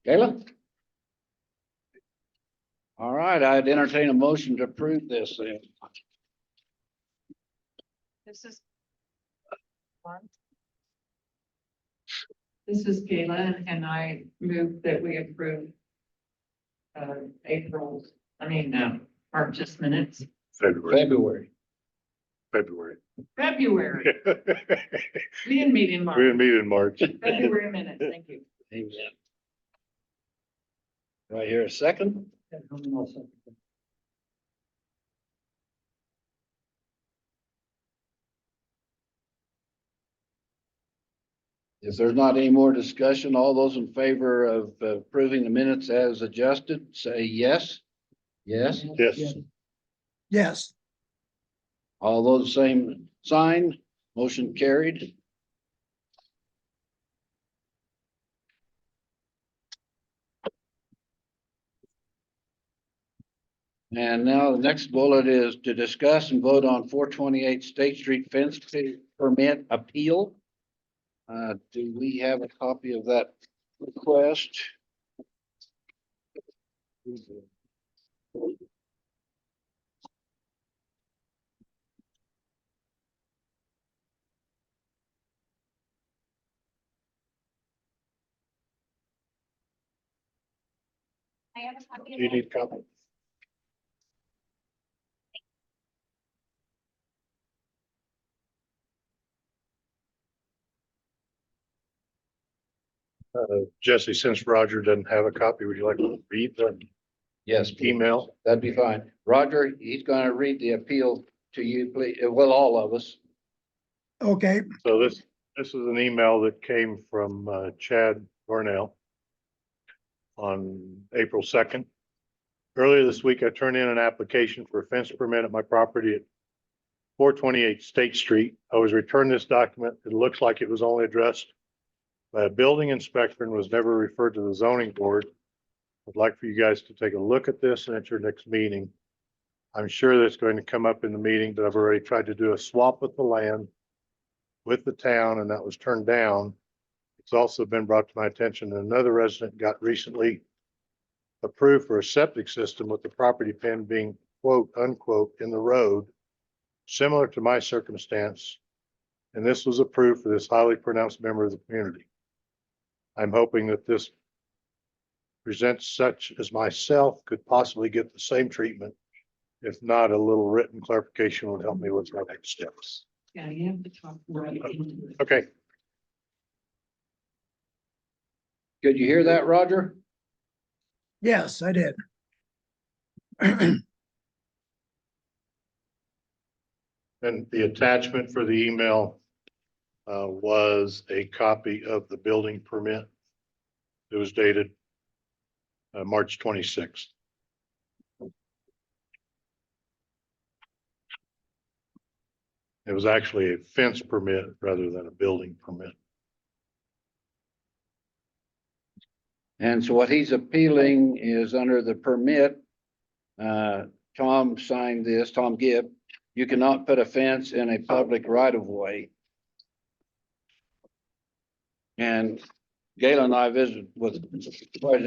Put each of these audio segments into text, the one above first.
Kayla? All right, I'd entertain a motion to approve this then. This is This is Kayla, and I move that we approve March's minutes. February. February. We didn't meet in March. We didn't meet in March. February minutes, thank you. Amen. Do I hear a second? If there's not any more discussion, all those in favor of approving the minutes as adjusted, say yes. Yes. Yes. Yes, All those same sign, motion carried. And now the next bullet is to discuss and vote on 428 State Street fence permit appeal. Do we have a copy of that request? I have a copy of Do you it. need a copy? Jesse, since Roger doesn't have a copy, would you like to read the Yes, please. email? That'd be fine. Roger, he's gonna read the appeal to you, please. Well, all of us. okay, So this is an email that came from Chad Cornell on April 2nd. Earlier this week, I turned in an application for a fence permit at my property at 428 State Street. I was returned this document. It looks like it was only addressed by a building inspector and was never referred to the zoning board. I'd like for you guys to take a look at this and at your next meeting. I'm sure that's going to come up in the meeting, but I've already tried to do a swap with the land with the town, and that was turned down. It's also been brought to my attention that another resident got recently approved for a septic system with the property pin being quote unquote in the road, similar to my circumstance. And this was approved for this highly pronounced member of the community. I'm hoping that this presents such as myself could possibly get the same treatment. If not, a little written clarification would help me with my next steps. Yeah, you have to talk right into it. Okay. Could you hear that, Roger? yes, I did. And the attachment for the email was a copy of the building permit. It was dated March 26th. It was actually a fence permit rather than a building permit. And so what he's appealing is under the permit. Tom signed this, Tom Gibb. You cannot put a fence in a public right of way. And Gayla and I visited with quite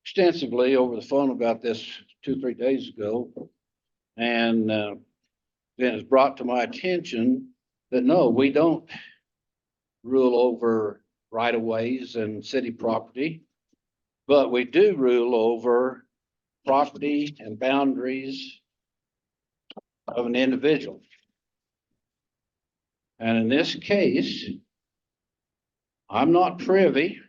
extensively over the phone about this 2-3 days ago. And then it's brought to my attention that no, we don't rule over right of ways and city property, but we do rule over property and boundaries of an individual. And in this case, I'm not privy,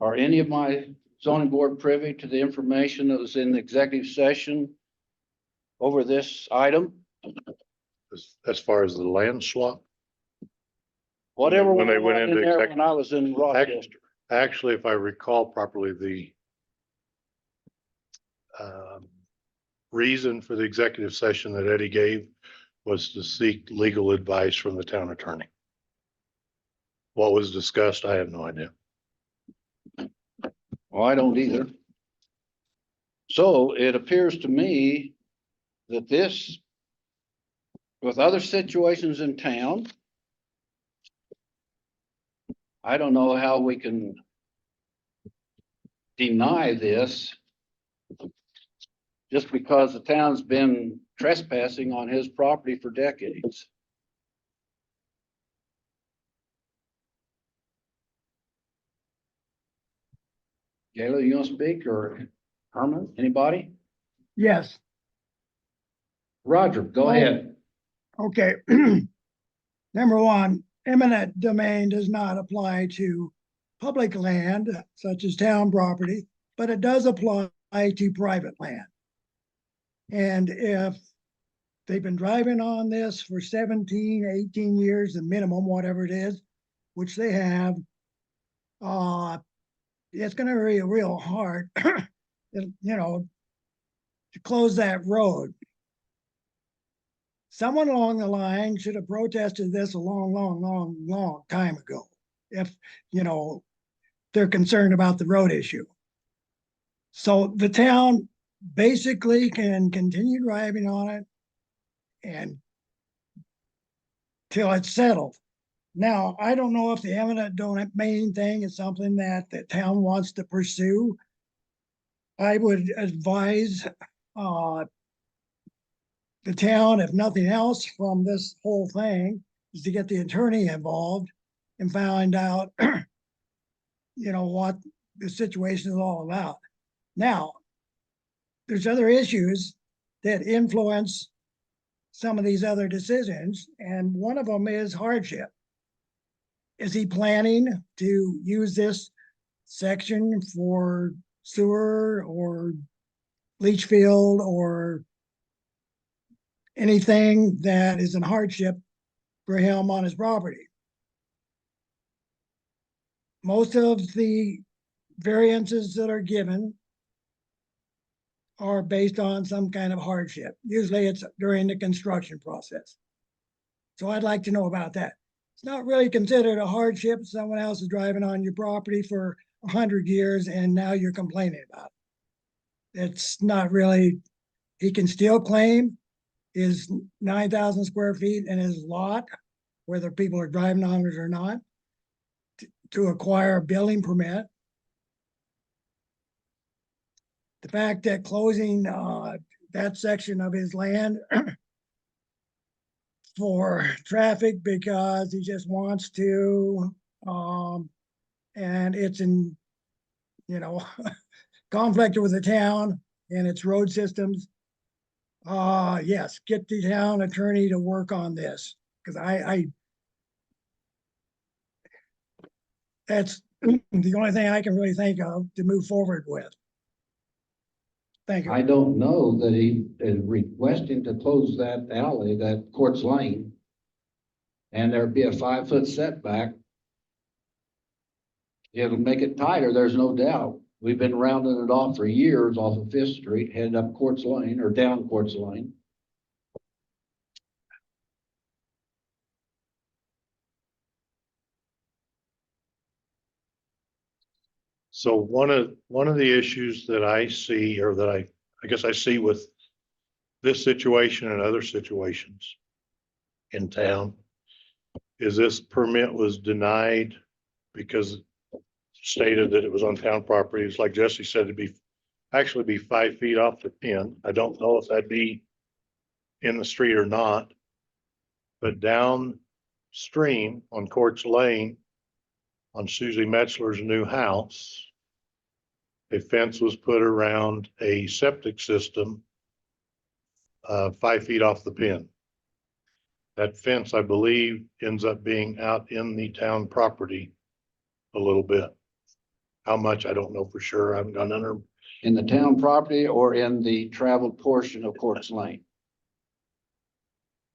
or any of my zoning board privy to the information that was in the executive session over this item. As far as the land swap, Whatever When they went in into there exec- when I was in Rochester. actually, if I recall properly, the reason for the executive session that Eddie gave was to seek legal advice from the town attorney. What was discussed, I have no idea. Well, I don't either. So it appears to me that this, with other situations in town, I don't know how we can deny this just because the town's been trespassing on his property for decades. Gayla, you want to speak, or Herman, anybody? Yes, Roger, go Well- ahead. okay. Number one, eminent domain does not apply to public land such as town property, but it does apply to private land. And if they've been driving on this for 17, 18 years, the minimum, whatever it is, which they have, it's gonna be real hard, you know, to close that road. Someone along the line should have protested this a long time ago. If, you know, they're concerned about the road issue. So the town basically can continue driving on it and till it's settled. Now, I don't know if the eminent domain thing is something that the town wants to pursue. I would advise the town, if nothing else from this whole thing, is to get the attorney involved and find out, you know, what the situation is all about. Now, there's other issues that influence some of these other decisions, and one of them is hardship. Is he planning to use this section for sewer or leach field or anything that is in hardship for him on his property? Most of the variances that are given are based on some kind of hardship. Usually it's during the construction process. So I'd like to know about that. It's not really considered a hardship. Someone else is driving on your property for 100 years and now you're complaining about it. It's not really, he can still claim his 9,000 square feet in his lot, whether people are driving on it or not, to acquire a building permit. The fact that closing that section of his land for traffic because he just wants to, and it's in, you know, conflict with the town and its road systems. Yes, get the town attorney to work on this, because that's the only thing I can really think of to move forward with. Thank I you. don't know that he is requesting to close that alley, that Courts Lane. And there'd be a 5-foot setback. It'll make it tighter, there's no doubt. We've been rounding it off for years off of Fifth Street, heading up Courts Lane or down Courts Lane. So one of the issues that I see, or that I guess I see with this situation and other situations in town, is this permit was denied because stated that it was on town property. It's like Jesse said, it'd be actually be 5 feet off the pin. I don't know if that'd be in the street or not. But downstream on Courts Lane, on Susie Metzler's new house, a fence was put around a septic system 5 feet off the pin. That fence, I believe, ends up being out in the town property a little bit. How much, I don't know for sure. I haven't gone under. In the town property or in the traveled portion of Courts Lane?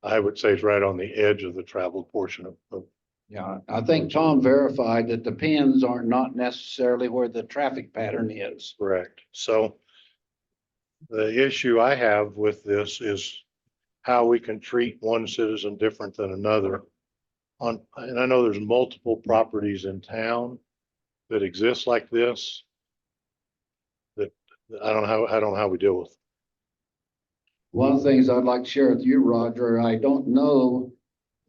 I would say it's right on the edge of the traveled portion of. Yeah, I think Tom verified that the pins are not necessarily where the traffic pattern is. Correct. So the issue I have with this is how we can treat one citizen different than another. And I know there's multiple properties in town that exist like this, that I don't know how we deal with. One of the things I'd like to share with you, Roger, I don't know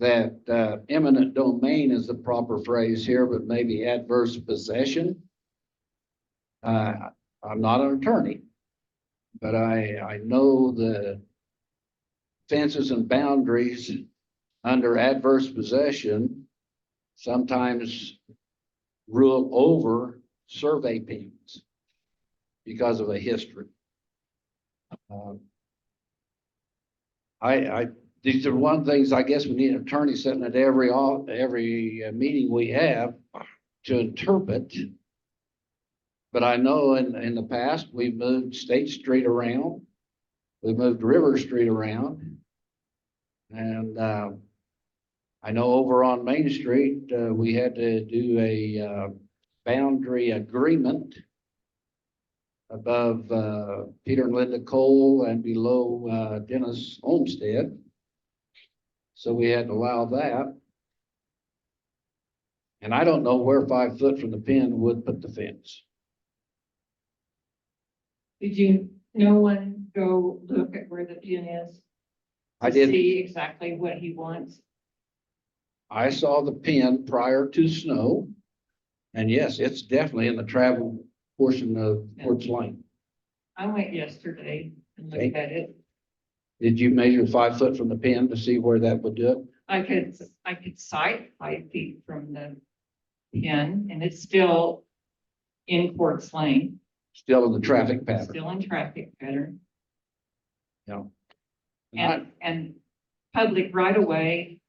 that eminent domain is the proper phrase here, but maybe adverse possession. I'm not an attorney, but I know the fences and boundaries under adverse possession sometimes rule over survey pins because of a history. These are one of the things I guess we need an attorney sitting at every meeting we have to interpret. But I know in the past, we've moved State Street around. We moved River Street around. And I know over on Main Street, we had to do a boundary agreement above Peter and Linda Cole and below Dennis Olmsted. So we had to allow that. And I don't know where 5 foot from the pin would put the fence. Did no one go look at where the pin is? I To did. see exactly what he wants. I saw the pin prior to snow. And yes, it's definitely in the travel portion of Quartz Lane. I went yesterday and looked Okay. at it. Did you measure 5 foot from the pin to see where that would do it? I could sight 5 feet from the pin, and it's still in Quartz Lane, Still in the traffic pattern, still in traffic pattern. you know? And I- And public right of way.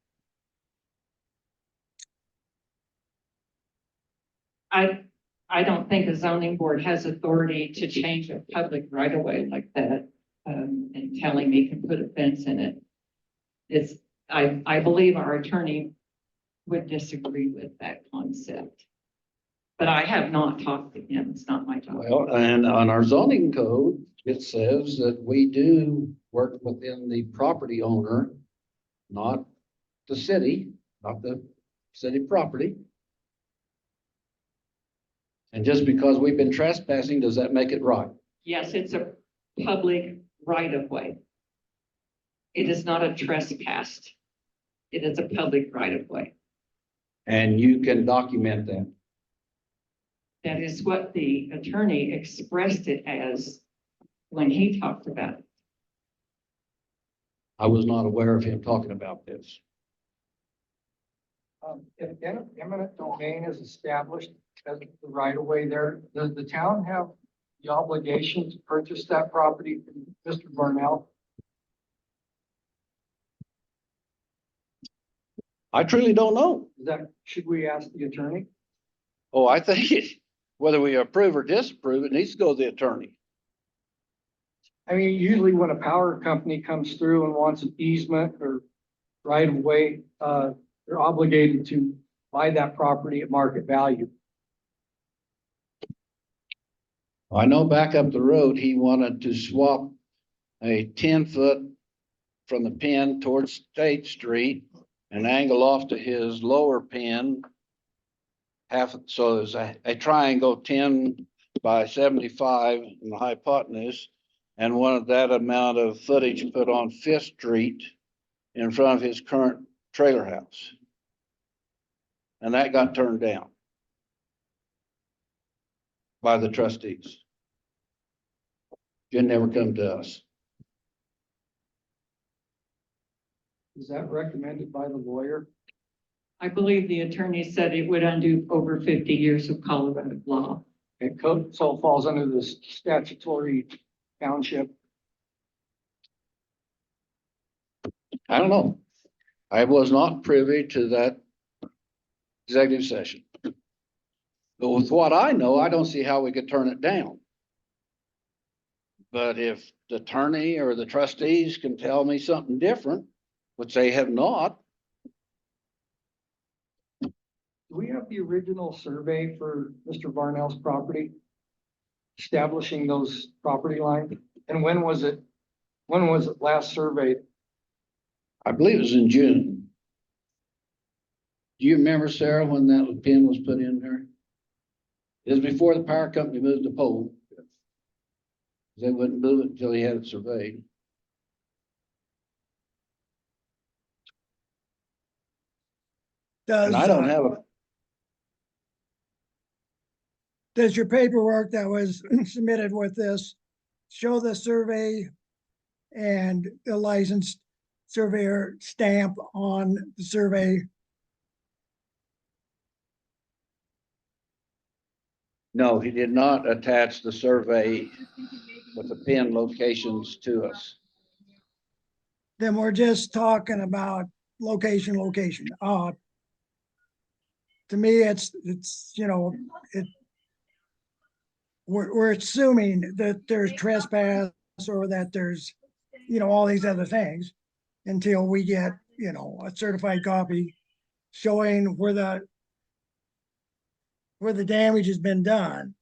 I don't think a zoning board has authority to change a public right of way like that, and telling me can put a fence in it. I believe our attorney would disagree with that concept. But I have not talked to him. It's not my job. Well, and on our zoning code, it says that we do work within the property owner, not the city, not the city property. And just because we've been trespassing, does that make it right? Yes, it's a public right of way. It is not a trespass. It is a public right of way. And you can document that. That is what the attorney expressed it as when he talked about it. I was not aware of him talking about this. If eminent domain is established as the right of way there, does the town have the obligation to purchase that property from Mr. Barnell? I truly don't know. Should we ask the attorney? Oh, I think whether we approve or disapprove, it needs to go to the attorney. I mean, usually when a power company comes through and wants an easement or right of way, they're obligated to buy that property at market value. I know back up the road, he wanted to swap a 10-foot from the pin towards State Street and angle off to his lower pin. So there's a triangle 10 by 75 in the hypotenuse, and wanted that amount of footage put on Fifth Street in front of his current trailer house. And that got turned down by the trustees. Didn't ever come to us. Is that recommended by the lawyer? I believe the attorney said it would undo over 50 years of Colorado law. It code, so it falls under the statutory township. I don't know. I was not privy to that executive session. But with what I know, I don't see how we could turn it down. But if the attorney or the trustees can tell me something different, which they have not, Do we have the original survey for Mr. Barnell's property? Establishing those property lines? And when was it last surveyed? I believe it was in June. Do you remember, Sarah, when that pin was put in there? It was before the power company moved the pole. They wouldn't move it until he had it surveyed. Does, And I don't have a, does your paperwork that was submitted with this show the survey and the licensed surveyor stamp on the survey? No, he did not attach the survey with the pin locations to us. Then we're just talking about location. To me, it's, you know, we're assuming that there's trespass or that there's, you know, all these other things until we get, you know, a certified copy showing where the damage has been done.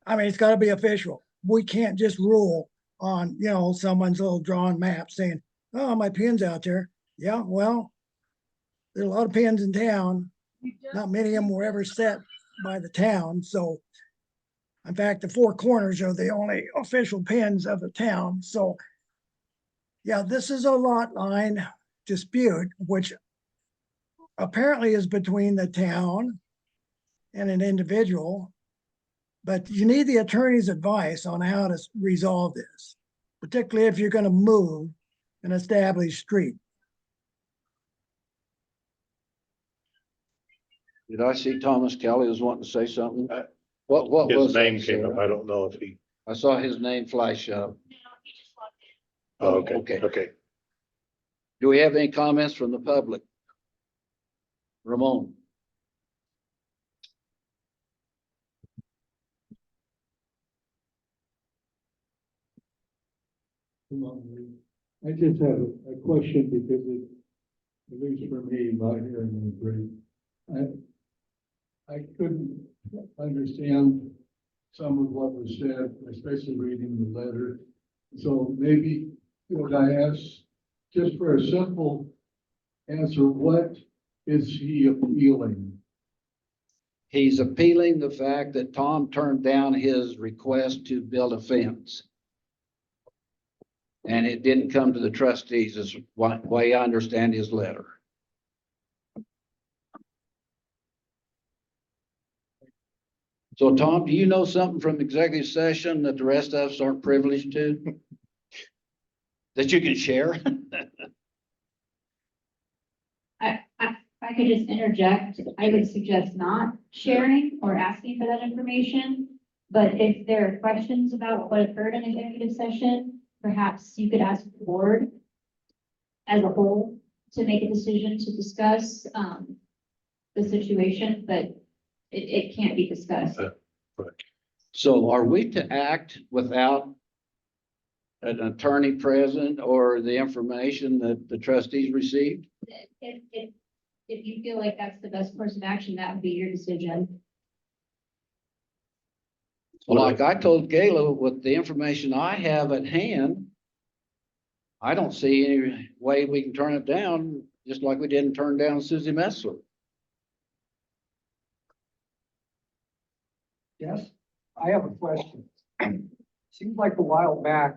I mean, it's gotta be official. We can't just rule on, you know, someone's little drawn map saying, oh, my pin's out there. Yeah, well, there's a lot of pins in town. Not many of them were ever set by the town, so in fact, the four corners are the only official pins of the town, so yeah, this is a lot line dispute, which apparently is between the town and an individual, but you need the attorney's advice on how to resolve this, particularly if you're going to move an established street. Did I see Thomas Kelly was wanting to say something? What was His that, name came up. Sarah? I don't know if he, I saw his name flash up. oh, okay, Okay. okay. Do we have any comments from the public? Ramon? I just have a question because it, at least for me, my hearing is great. I couldn't understand some of what was said, especially reading the letter. So maybe could I ask just for a simple answer, what is he appealing? He's appealing the fact that Tom turned down his request to build a fence. And it didn't come to the trustees, is the way I understand his letter. So Tom, do you know something from executive session that the rest of us aren't privileged to? That you can share? If I could just interject, I would suggest not sharing or asking for that information. But if there are questions about what occurred in executive session, perhaps you could ask the board as a whole to make a decision to discuss the situation, but it can't be discussed. So are we to act without an attorney present or the information that the trustees received? If you feel like that's the best course of action, that would be your decision. Well, like I told Gayla, with the information I have at hand, I don't see any way we can turn it down, just like we didn't turn down Susie Messler. Yes, I have a question. Seems like a while back,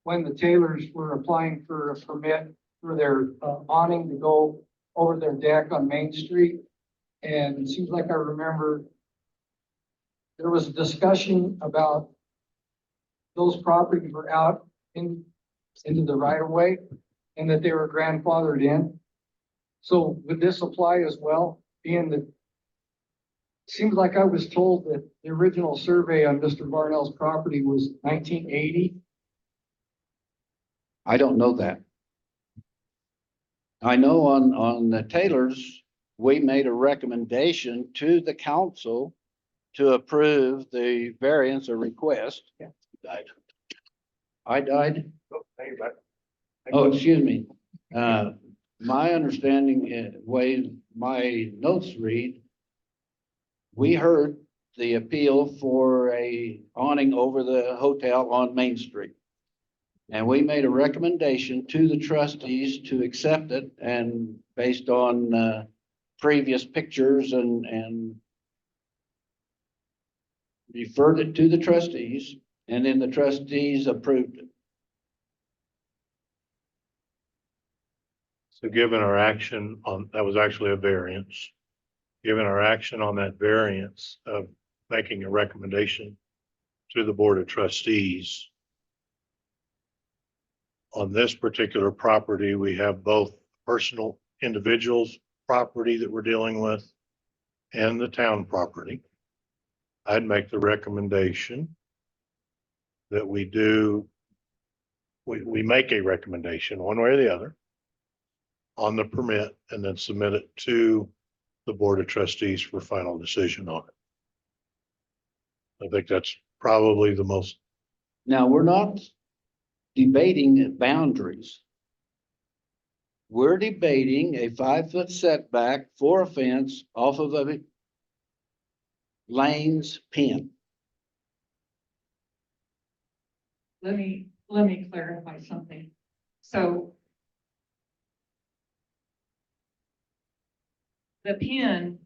when the Taylors were applying for a permit for their awning to go over their deck on Main Street. And it seems like I remember there was a discussion about those properties were out into the right of way and that they were grandfathered in. So would this apply as well, being that seems like I was told that the original survey on Mr. Barnell's property was 1980. I don't know that. I know on the Taylors, we made a recommendation to the council to approve the variance or request. Yeah. Died. I died? Oh, excuse me. My understanding, way my notes read, we heard the appeal for a awning over the hotel on Main Street. And we made a recommendation to the trustees to accept it, and based on previous pictures and referred it to the trustees, and then the trustees approved it. So given our action on, that was actually a variance. given our action on that variance of making a recommendation to the Board of Trustees. On this particular property, we have both personal individuals' property that we're dealing with and the town property. I'd make the recommendation that we make a recommendation one way or the other on the permit and then submit it to the Board of Trustees for final decision on it. I think that's probably the most, Now, we're not debating boundaries. We're debating a 5-foot setback for a fence off of a lane's pin. Let me clarify something. So the pin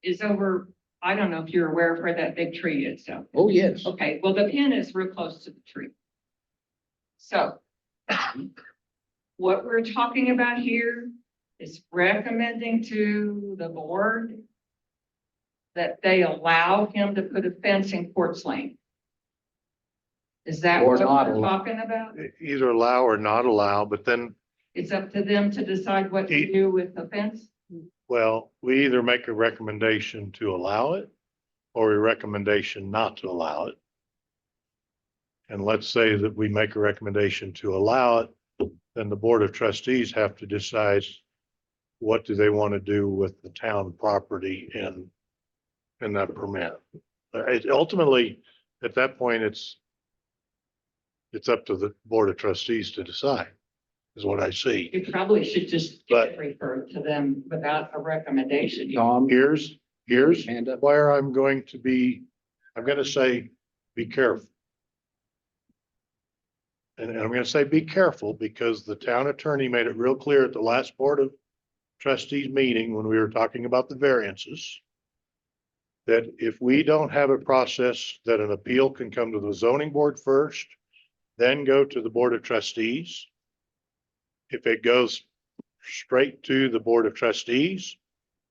is over, I don't know if you're aware of where that big tree is, so. Oh, yes. Okay, well, the pin is real close to the tree. So what we're talking about here is recommending to the board that they allow him to put a fence in Quartz Lane. Is that Or what not we're allow. talking about? either allow or not allow, but then, It's up to them to decide what to do with the fence? well, we either make a recommendation to allow it or a recommendation not to allow it. And let's say that we make a recommendation to allow it, then the Board of Trustees have to decide what do they want to do with the town property in that permit. Ultimately, at that point, it's up to the Board of Trustees to decide, is what I see. You probably should just But- get referred to them without a recommendation. Tom, Here's hand up. where I'm going to say, be careful. And I'm going to say, be careful, because the town attorney made it real clear at the last Board of Trustees meeting when we were talking about the variances, that if we don't have a process that an appeal can come to the zoning board first, then go to the Board of Trustees. If it goes straight to the Board of Trustees,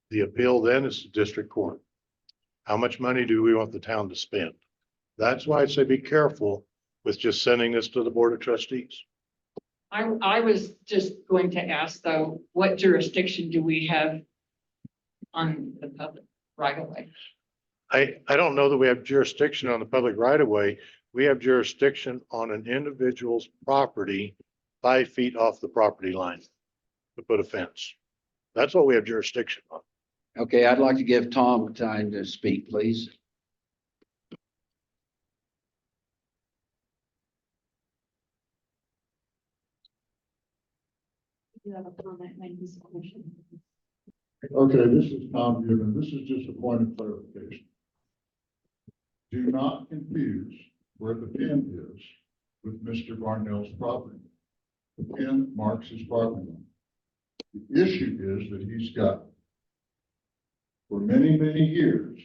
the appeal then is the district court. How much money do we want the town to spend? That's why I say be careful with just sending this to the Board of Trustees. I was just going to ask though, what jurisdiction do we have on the public right of way? I don't know that we have jurisdiction on the public right of way. We have jurisdiction on an individual's property 5 feet off the property line to put a fence. That's what we have jurisdiction on. Okay, I'd like to give Tom time to speak, please. You have a comment when he's question. Okay, this is Tom Given. This is just a point of clarification. Do not confuse where the pin is with Mr. Barnell's property. The pin marks his property. The issue is that he's got, for many, many years,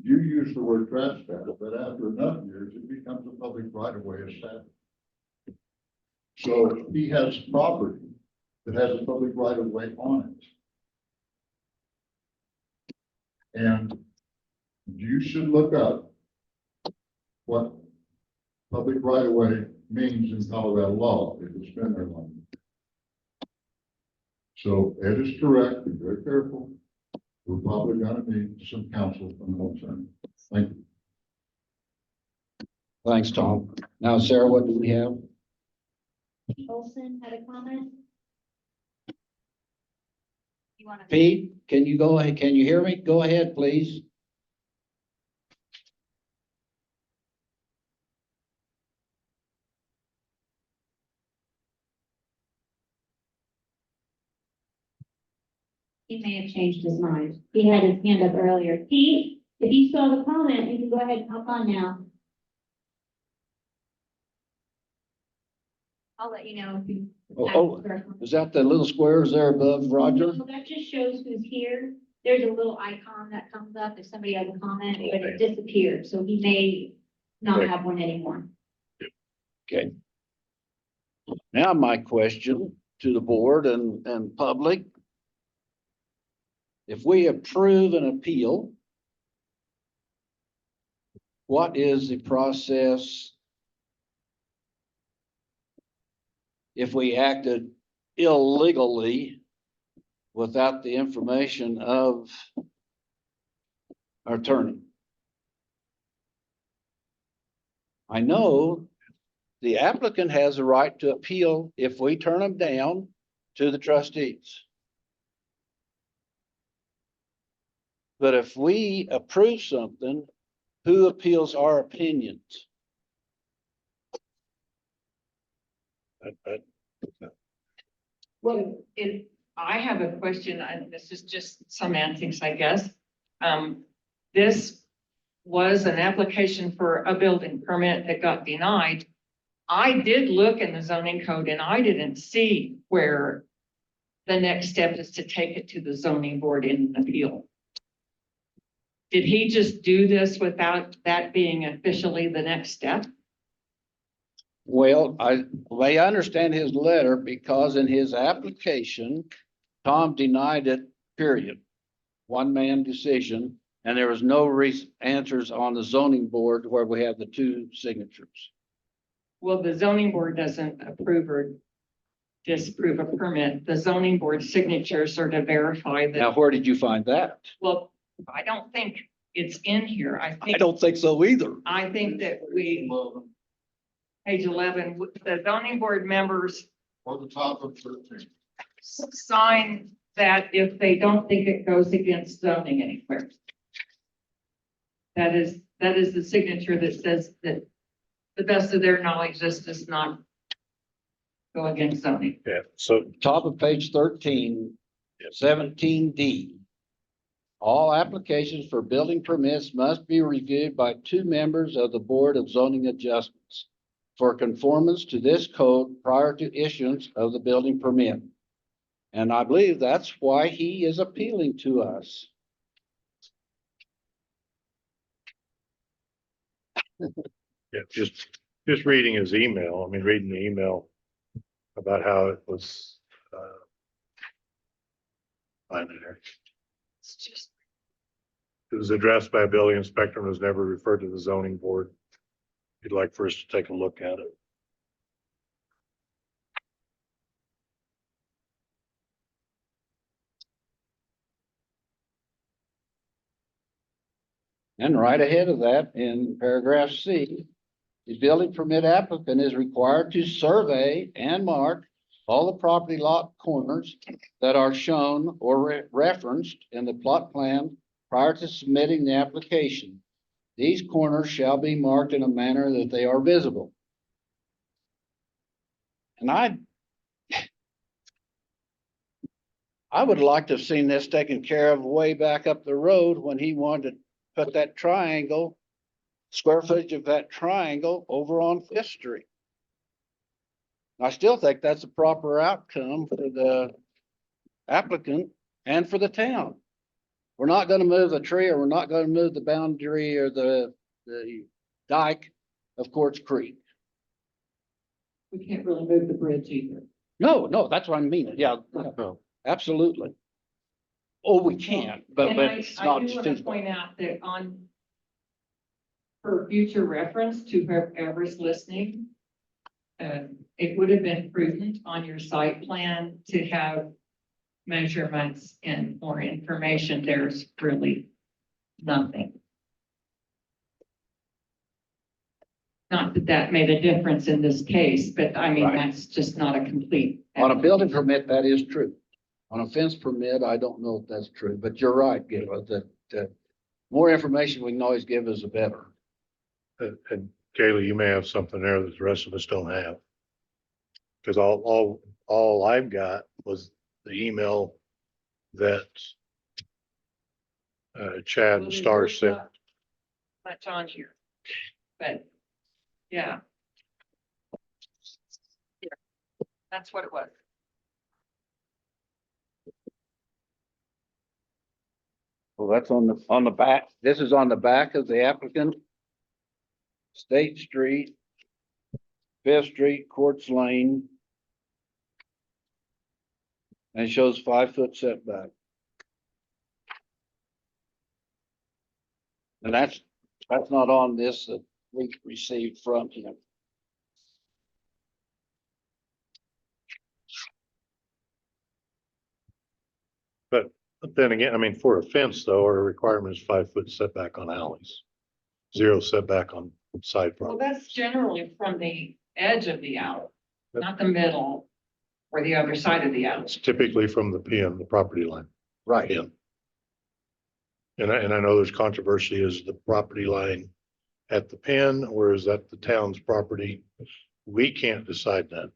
you use the word trespass, but after enough years, it becomes a public right of way established. So he has property that has a public right of way on it. And you should look up what public right of way means in Colorado law, if it's been there long. So Ed is correct, be very careful. We're probably gonna need some counsel from the attorney. Thank you. Thanks, Tom. Now, Sarah, what do we have? Olson had a comment? You want to? Pete, can you go ahead? Can you hear me? Go ahead, please. He may have changed his mind. He had his hand up earlier. Pete, if you saw the comment, you can go ahead and hop on now. I'll let you know if you. Oh, is that the little squares there above Roger? No, that just shows who's here. There's a little icon that comes up if somebody has a comment, but it disappeared, so he may not have one anymore. Okay. Now, my question to the board and public. if we approve an appeal, what is the process if we acted illegally without the information of our attorney? I know the applicant has a right to appeal if we turn them down to the trustees. But if we approve something, who appeals our opinions? Well, I have a question, and this is just semantics, I guess. This was an application for a building permit that got denied. I did look in the zoning code and I didn't see where the next step is to take it to the zoning board in an appeal. Did he just do this without that being officially the next step? Well, I understand his letter because in his application, Tom denied it, period. One man decision, and there was no answers on the zoning board where we have the two signatures. Well, the zoning board doesn't approve or disapprove a permit. The zoning board signatures are to verify Now, that, where did you find that? well, I don't think it's in here. I don't think so either. I think that we, page 11, the zoning board members On the top of 13. sign that if they don't think it goes against zoning anywhere. That is the signature that says that the best of their knowledge, this does not go against zoning. Yeah, so Top of page 13, 17D. All applications for building permits must be reviewed by 2 members of the Board of Zoning Adjustments for conformance to this code prior to issuance of the building permit. And I believe that's why he is appealing to us. yeah, just reading his email, I mean, reading the email about how it was, find it here. It's just, It was addressed by a building inspector and was never referred to the zoning board. He'd like for us to take a look at it. And right ahead of that, in paragraph C, the building permit applicant is required to survey and mark all the property lot corners that are shown or referenced in the plot plan prior to submitting the application. These corners shall be marked in a manner that they are visible. And I would like to have seen this taken care of way back up the road when he wanted to put that triangle, square footage of that triangle over on Fifth Street. I still think that's a proper outcome for the applicant and for the town. We're not going to move the tree, or we're not going to move the boundary or the dike of Quartz Creek. we can't really move the bridge either. No, that's what I mean. Yeah, no, absolutely. Oh, we can, but And it's I not do want to too. point out that for future reference to whoever's listening, it would have been prudent on your site plan to have measurements and more information. There's really nothing. Not that that made a difference in this case, but I mean, Right. that's just not a complete. On a building permit, that is true. On a fence permit, I don't know if that's true, but you're right, Gil, that more information we can always give is the better. And Kaylee, you may have something there that the rest of us don't have. Cause all I've got was the email that Chad Well, and Star there's sent. not much on here, but yeah. Yeah, that's what it was. Well, that's on the back. This is on the back of the applicant. State Street, Fifth Street, Quartz Lane. And it shows 5-foot setback. And that's not on this that we received from him. But then again, I mean, for a fence though, our requirement is 5-foot setback on alleys. 0 setback on side Well, property. that's generally from the edge of the alley, not the middle or the other side of the alley. It's typically from the PM, the property line. Right. PM. And I know there's controversy, is the property line at the pen or is that the town's property? We can't decide that.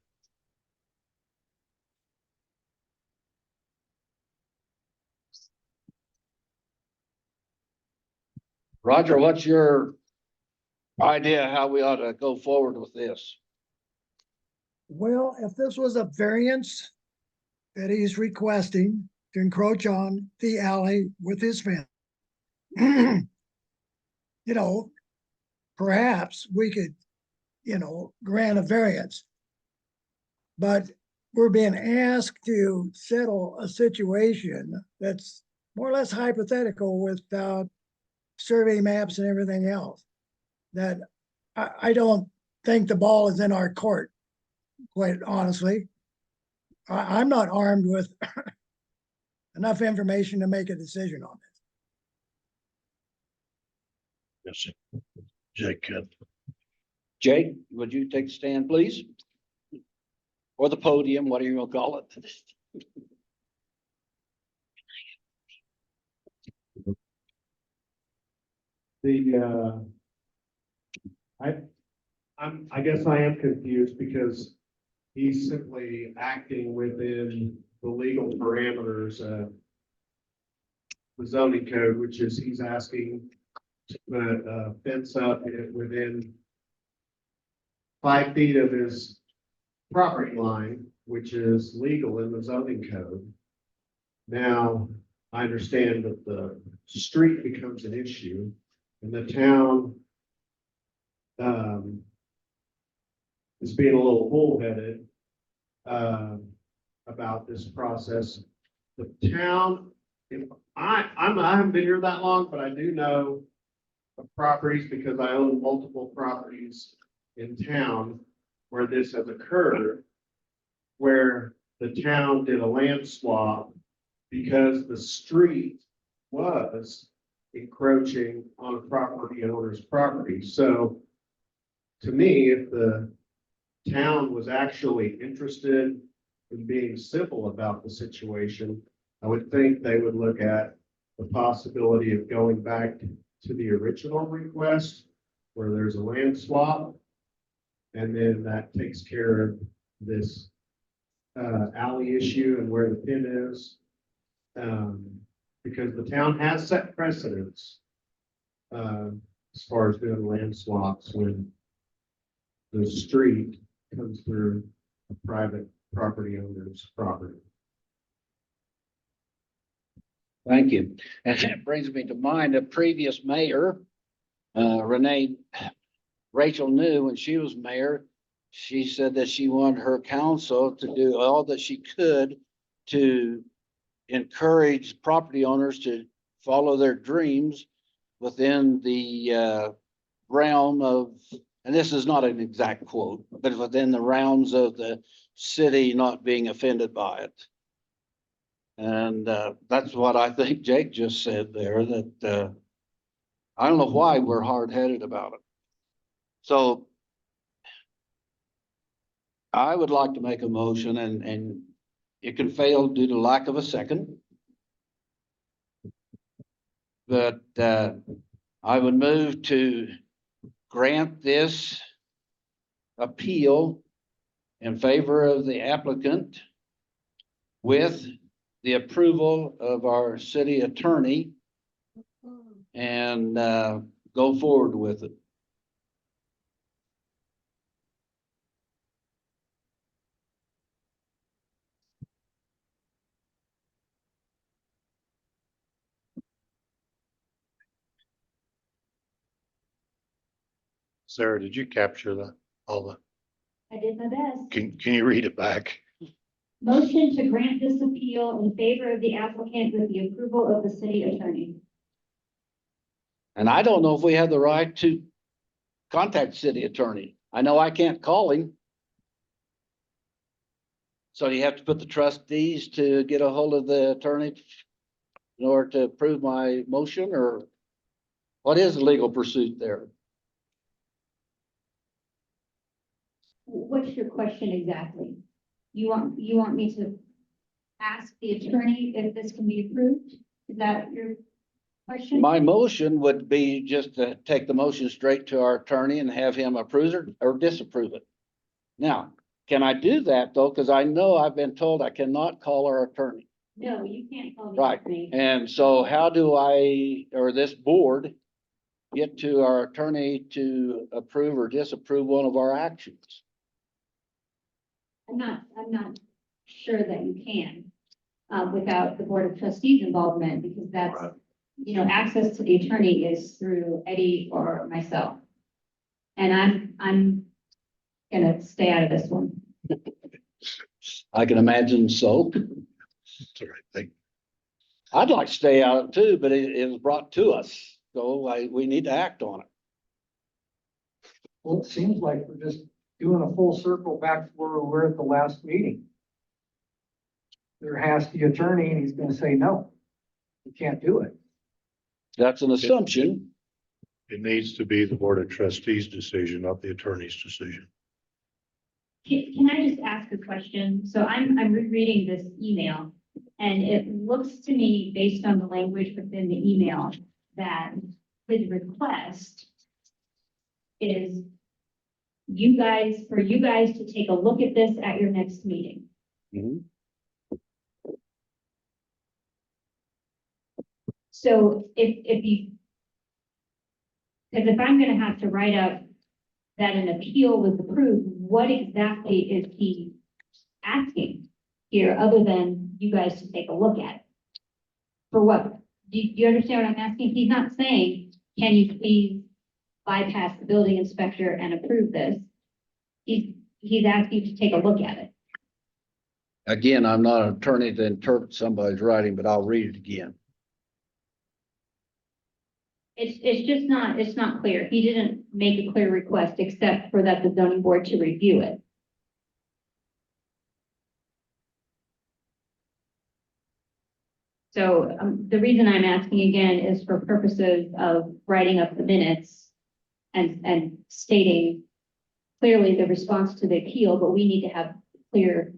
Roger, what's your idea how we ought to go forward with this? Well, if this was a variance that he's requesting to encroach on the alley with his fence, you know, perhaps we could, grant a variance. But we're being asked to settle a situation that's more or less hypothetical without survey maps and everything else. That I don't think the ball is in our court, quite honestly. I'm not armed with enough information to make a decision on this. Yes. Jake can. Jake, would you take a stand, please? Or the podium, whatever you want to call it. I guess I am confused because he's simply acting within the legal parameters of the zoning code, which is he's asking to put a fence up within 5 feet of his property line, which is legal in the zoning code. Now, I understand that the street becomes an issue and the town is being a little bullheaded about this process. The town, I haven't been here that long, but I do know of properties because I own multiple properties in town where this has occurred, where the town did a land swap because the street was encroaching on a property owner's property. So to me, if the town was actually interested in being civil about the situation, I would think they would look at the possibility of going back to the original request where there's a land swap. And then that takes care of this alley issue and where the pin is. Because the town has set precedents as far as doing land swaps when the street comes through a private property owner's property. Thank you. And that brings me to mind, a previous mayor, Rachel knew when she was mayor, she said that she wanted her council to do all that she could to encourage property owners to follow their dreams within the realm of, and this is not an exact quote, but within the realms of the city not being offended by it. And that's what I think Jake just said there, that I don't know why we're hard-headed about it. So I would like to make a motion, and it can fail due to lack of a second. But I would move to grant this appeal in favor of the applicant with the approval of our city attorney and go forward with it. Sarah, did you capture that? All the, I did my best. can you read it back? Motion to grant this appeal in favor of the applicant with the approval of the city attorney. And I don't know if we have the right to contact city attorney. I know I can't call him. So you have to put the trustees to get a hold of the attorney in order to approve my motion, or what is the legal pursuit there? What's your question exactly? You want me to ask the attorney if this can be approved? Is that your question? My motion would be just to take the motion straight to our attorney and have him approve it or disapprove it. Now, can I do that though? Because I know I've been told I cannot call our attorney. No, you can't call the Right. attorney. And so how do I, or this board, get to our attorney to approve or disapprove one of our actions? I'm not sure that you can, without the Board of Trustees involvement, because that's, access to the attorney is through Eddie or myself. And I'm gonna stay out of this one. I can imagine so. That's the right thing. I'd like to stay out of it too, but it was brought to us, so we need to act on it. Well, it seems like we're just doing a full circle back to where we were at the last meeting. There has the attorney and he's gonna say, no, you can't do it. That's an assumption. It needs to be the Board of Trustees' decision, not the attorney's decision. Can I just ask a question? So I'm rereading this email, and it looks to me, based on the language within the email, that his request is for you guys to take a look at this at your next meeting. Mhm. So because if I'm gonna have to write up that an appeal was approved, what exactly is he asking here, other than you guys to take a look at it? For what? Do you understand what I'm asking? He's not saying, can you please bypass the building inspector and approve this? He's asking to take a look at it. Again, I'm not an attorney to interpret somebody's writing, but I'll read it again. It's not clear. He didn't make a clear request except for that the zoning board to review it. So the reason I'm asking again is for purposes of writing up the minutes and stating clearly the response to the appeal, but we need to have clear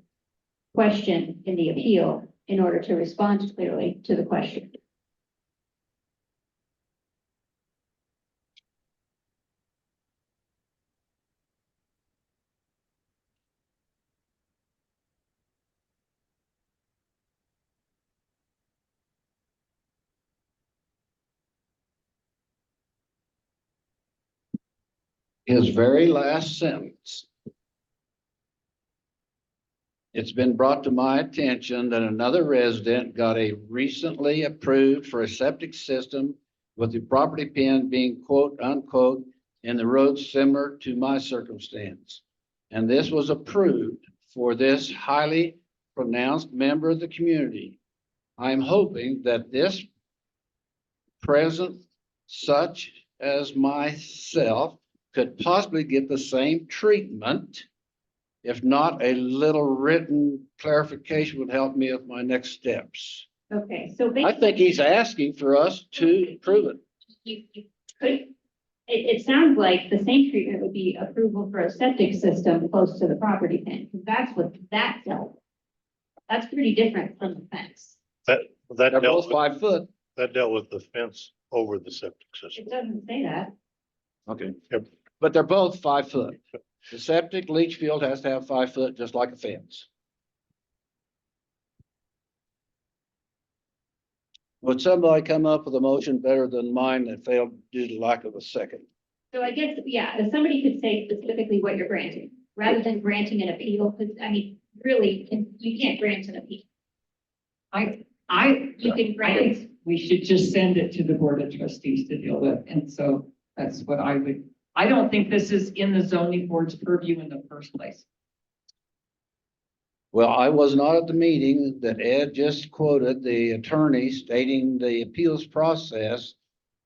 question in the appeal in order to respond clearly to the question. His very last sentence. It's been brought to my attention that another resident got a recently approved for a septic system with the property pin being quote unquote in the road similar to my circumstance. And this was approved for this highly pronounced member of the community. I'm hoping that this present such as myself could possibly get the same treatment. If not, a little written clarification would help me with my next steps. Okay, so I think he's asking for us to prove it. you could, it sounds like the same treatment would be approval for a septic system close to the property pin, because that's what that dealt with. That's pretty different from the fence. That They're dealt both with, 5 foot. that dealt with the fence over the septic system. It doesn't say that. Okay. Yep. But they're both 5 foot. The septic leach field has to have 5 foot, just like a fence. Would somebody come up with a motion better than mine that failed due to lack of a second? So I guess, yeah, if somebody could say specifically what you're granting, rather than granting an appeal, because, I mean, really, you can't grant an appeal. You can I grant, think we should just send it to the Board of Trustees to deal with, and so that's what I don't think this is in the zoning board's purview in the first place. Well, I was not at the meeting that Ed just quoted the attorney stating the appeals process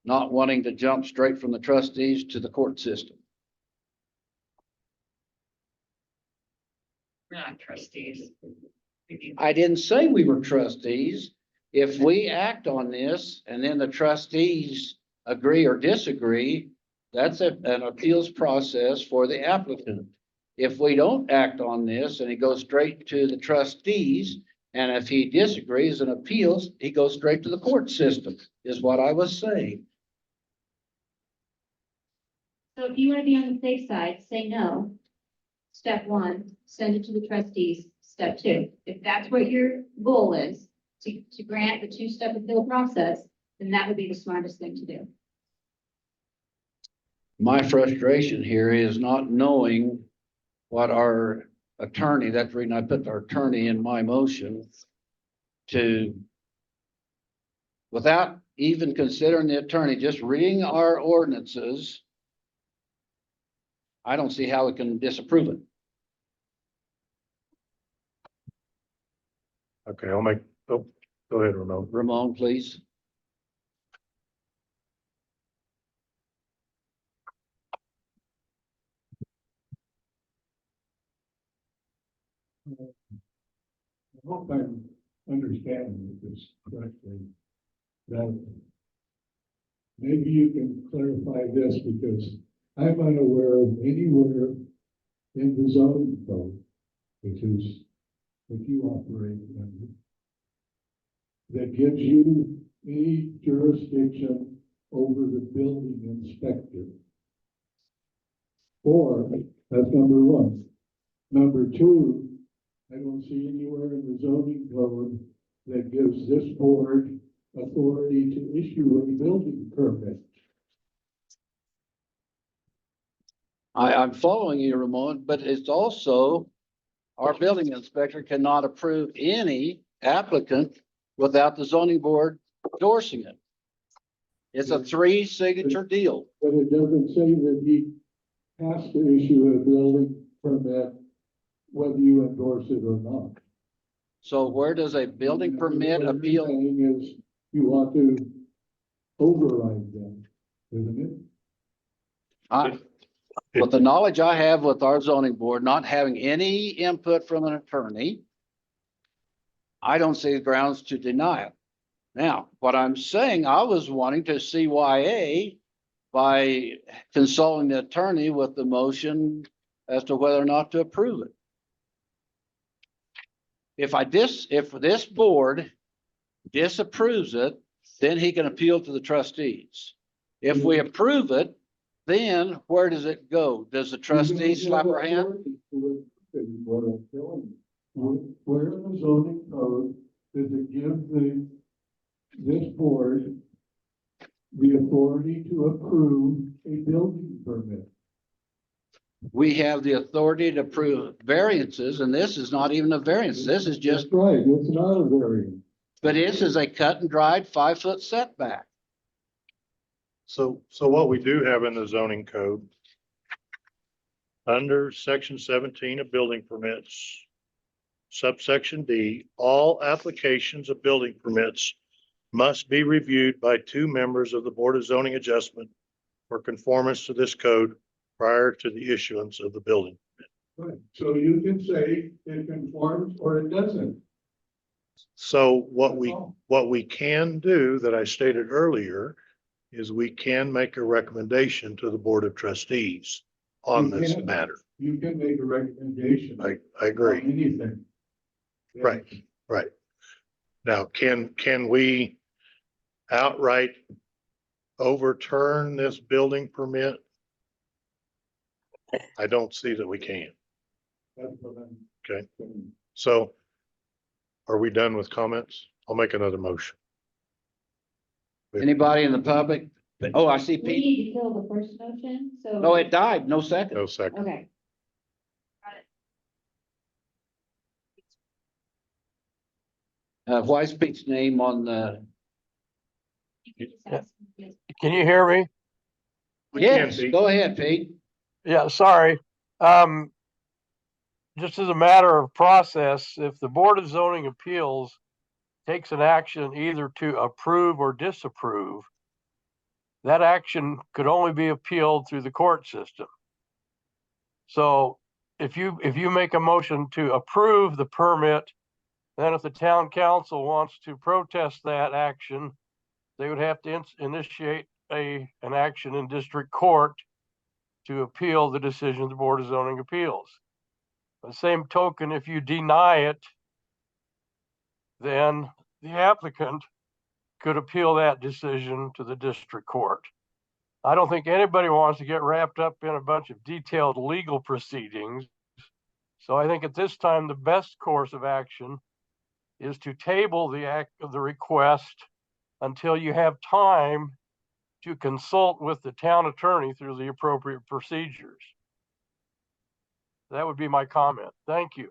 not wanting to jump straight from the trustees to the court system. We're not trustees. I didn't say we were trustees. If we act on this and then the trustees agree or disagree, that's an appeals process for the applicant. If we don't act on this and it goes straight to the trustees, and if he disagrees and appeals, he goes straight to the court system, is what I was saying. So if you want to be on the safe side, say no. Step one, send it to the trustees. Step two, if that's what your goal is, to grant the two-step appeal process, then that would be the smartest thing to do. My frustration here is not knowing what our attorney, that's the reason I put our attorney in my motion, to, without even considering the attorney, just reading our ordinances, I don't see how we can disapprove it. Okay, I'll make, oh, go ahead, Ramon. Ramon, please. I hope I'm understanding this correctly. That maybe you can clarify this because I'm unaware of anywhere in the zoning code, which is what you operate under, that gives you any jurisdiction over the building inspector. Or, that's number one. Number two, I don't see anywhere in the zoning code that gives this board authority to issue a building permit. I'm following you, Ramon, but it's also, our building inspector cannot approve any applicant without the zoning board endorsing it. It's a 3-signature deal. But it doesn't say that he has to issue a building permit whether you endorse it or not. So where does a building permit What you're appeal? saying is you want to override them, isn't it? With the knowledge I have with our zoning board, not having any input from an attorney, I don't see grounds to deny it. Now, what I'm saying, I was wanting to CYA by consulting the attorney with the motion as to whether or not to approve it. If this board disapproves it, then he can appeal to the trustees. If we approve it, then where does it go? Does the trustees slap our hand? What I'm telling you, where in the zoning code does it give this board the authority to approve a building permit? We have the authority to approve variances, and this is not even a variance. This is just, That's right, it's not a variance. but this is a cut and dried 5-foot setback. So what we do have in the zoning code, under section 17 of building permits, subsection D, all applications of building permits must be reviewed by 2 members of the Board of Zoning Adjustment for conformance to this code prior to the issuance of the building. Right, so you can say it conforms or it doesn't. So what we can do that I stated earlier is we can make a recommendation to the Board of Trustees on You this can. matter. You can make a recommendation. I on agree. anything. Right. Right. Now, can we outright overturn this building permit? I don't see that we can. That's what I'm Okay, saying. so are we done with comments? I'll make another motion. Anybody in the public? Oh, I see We Pete. need to kill the first motion, so. No, it died. No second. No second. Okay. Why is Pete's name on the? You can just ask him, yes. Can you hear me? We can, Yes, Pete. go ahead, Pete. Yeah, sorry. Just as a matter of process, if the Board of Zoning Appeals takes an action either to approve or disapprove, that action could only be appealed through the court system. So if you make a motion to approve the permit, then if the town council wants to protest that action, they would have to initiate an action in district court to appeal the decision of the Board of Zoning Appeals. By the same token, if you deny it, then the applicant could appeal that decision to the district court. I don't think anybody wants to get wrapped up in a bunch of detailed legal proceedings. So I think at this time, the best course of action is to table the request until you have time to consult with the town attorney through the appropriate procedures. That would be my comment. Thank you.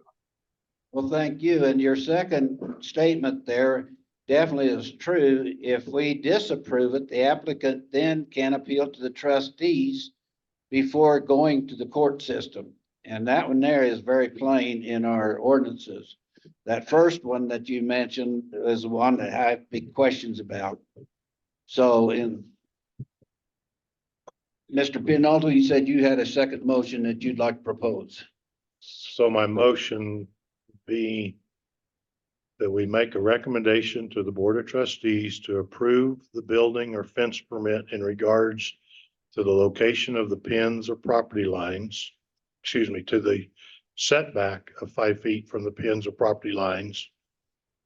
Well, thank you. And your second statement there definitely is true. If we disapprove it, the applicant then can appeal to the trustees before going to the court system. And that one there is very plain in our ordinances. That first one that you mentioned is the one that I have big questions about. So Mr. Pinalto, you said you had a second motion that you'd like to propose. So my motion be that we make a recommendation to the Board of Trustees to approve the building or fence permit in regards to the location of the pins or property lines, to the setback of 5 feet from the pins or property lines,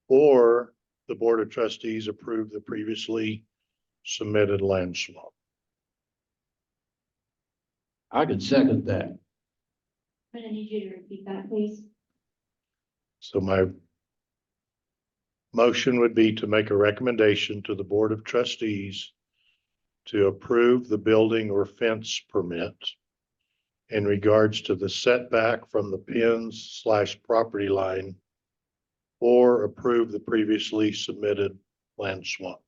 or the Board of Trustees approve the previously submitted land swap. I could second that. I'm gonna need you to repeat that, please. So my motion would be to make a recommendation to the Board of Trustees to approve the building or fence permit in regards to the setback from the pins/property line, or approve the previously submitted land swap.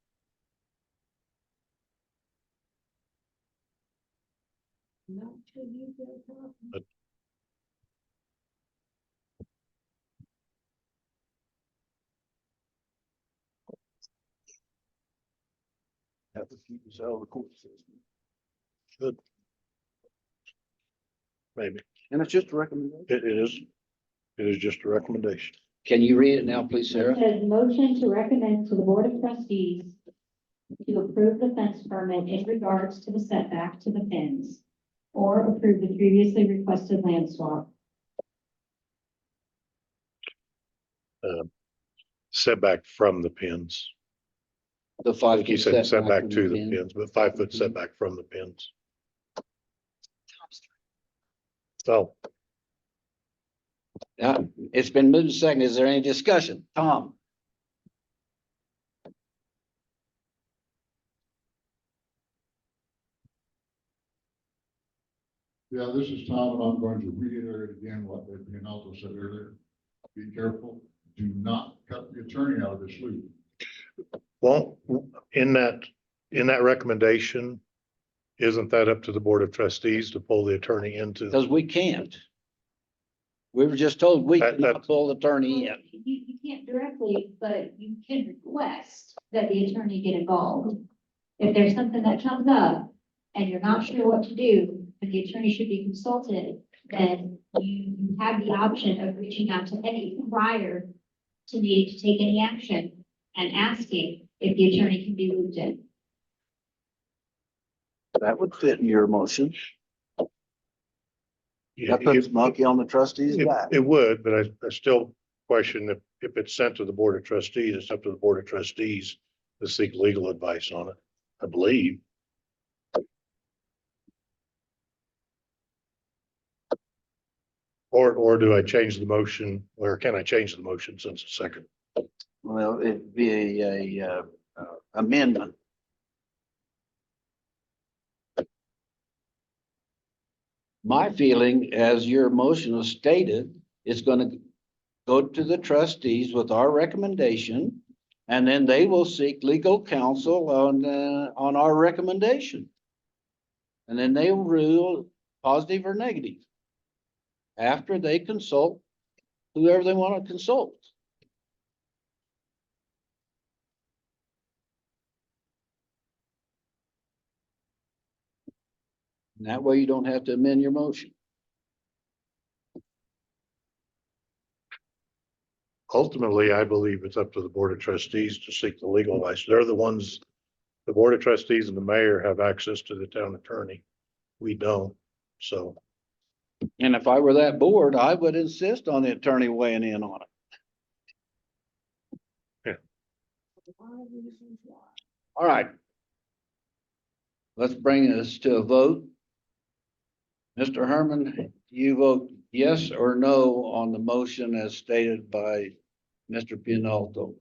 Have to keep us out of the court system. Good. Maybe. And it's just a recommendation. It is just a recommendation. Can you read it now, please, It Sarah? says motion to recommend to the Board of Trustees to approve the fence permit in regards to the setback to the pins, or approve the previously requested land swap. Setback from the pins. The I 5 think you foot said setback from to the pin. pins, but 5 foot Mhm. setback from the pins. So Yeah, it's been moved to second. Is there any discussion? Tom? Yeah, this is Tom, and I'm going to reiterate again what Rinaldo said earlier. Be careful, do not cut the attorney out of this loop. well, in that recommendation, isn't that up to the Board of Trustees to pull the attorney into? Because we can't. We were just told we That- cannot pull the attorney in. You can't directly, but you can request that the attorney get involved. If there's something that comes up and you're not sure what to do, and the attorney should be consulted, then you have the option of reaching out to any prior to needing to take any action and asking if the attorney can be looped in. That would fit in your motion. Yeah, That puts monkey on the trustee's back. It would, but I still question if it's sent to the Board of Trustees, it's up to the Board of Trustees to seek legal advice on it, I believe. Or do I change the motion, or can I change the motion since it's second? Well, it'd be a amendment. My feeling, as your motion was stated, is going to go to the trustees with our recommendation, and then they will seek legal counsel on our recommendation. And then they will rule positive or negative after they consult whoever they want to consult. And that way you don't have to amend your motion. Ultimately, I believe it's up to the Board of Trustees to seek the legal advice. They're the ones, the Board of Trustees and the mayor have access to the town attorney. We don't, so. And if I were that board, I would insist on the attorney weighing in on it. All right. Let's bring this to a vote. Mr. Herman, you vote yes or no on the motion as stated by Mr. Pinalto.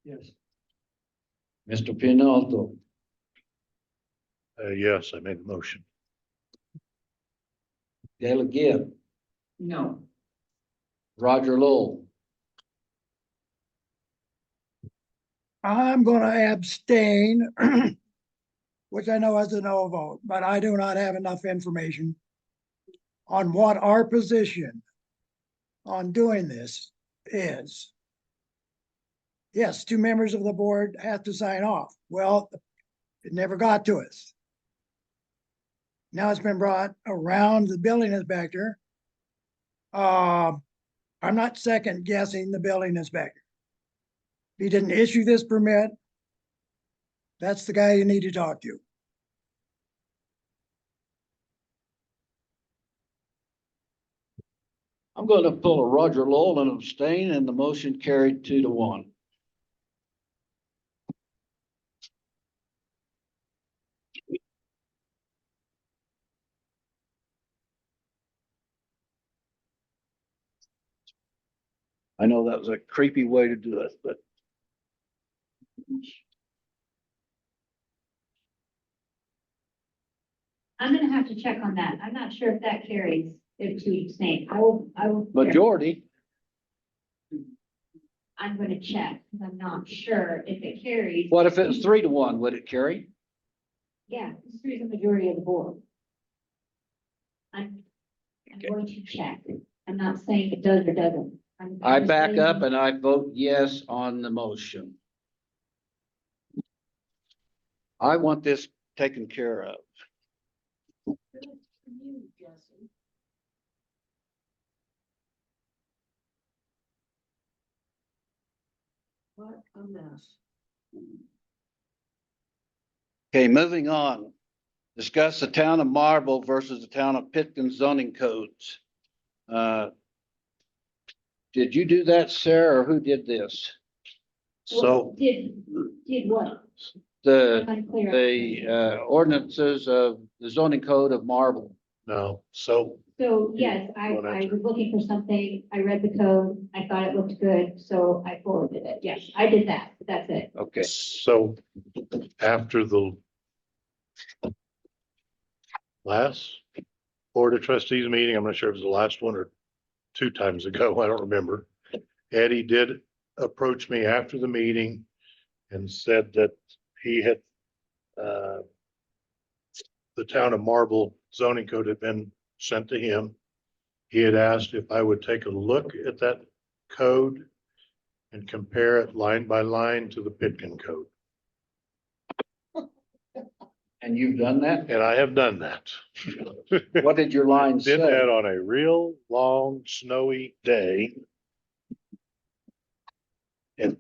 Yes. Mr. Pinalto, Yes, I made the motion. Gayla Gibb, No, Roger Lowell, I'm gonna abstain, which I know is a no vote, but I do not have enough information on what our position on doing this is. Yes, 2 members of the board have to sign off. Well, it never got to us. Now it's been brought around the building inspector. I'm not second guessing the building inspector. If he didn't issue this permit, that's the guy you need to talk to. I'm going to pull a Roger Lowell and abstain, and the motion carried 2-1. I know that was a creepy way to do it, but I'm gonna have to check on that. I'm not sure if that carries if to abstain. I will. majority, I'm gonna check, because I'm not sure if it carries. what if it was 3-1, would it carry? Yeah, this is the majority of the board. I'm going to check. I'm not saying it does or doesn't. I back up and I vote yes on the motion. I want this taken care of. What a mess. Okay, moving on. Discuss the town of Marble versus the town of Pitkin zoning codes. Did you do that, Sarah, or who did this? So Did what? The, I'm unclear. the ordinances of the zoning code of Marble. no, so So yes, I Well, that's- was looking for something. I read the code. I thought it looked good, so I forwarded it. Yes, I did that. That's it. Okay, So after the last Board of Trustees meeting, I'm not sure if it was the last one or 2 times ago, I don't remember. Eddie did approach me after the meeting and said that he had the town of Marble zoning code had been sent to him. He had asked if I would take a look at that code and compare it line by line to the Pitkin code. and you've done that? And I have done that. What did your line Did that say? on a real long snowy day. And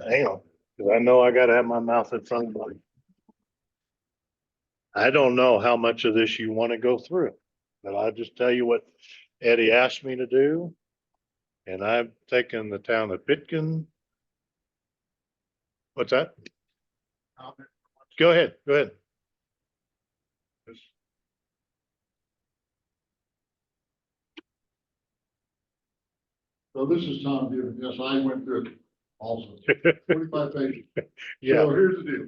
hang on, because I know I gotta have my mouth in front of me. I don't know how much of this you want to go through, but I'll just tell you what Eddie asked me to do. And I've taken the town of Pitkin. What's that? Go ahead, go ahead. So this is Tom Gibbon. Yes, I went through it also. 45 pages. Yeah, So here's the deal.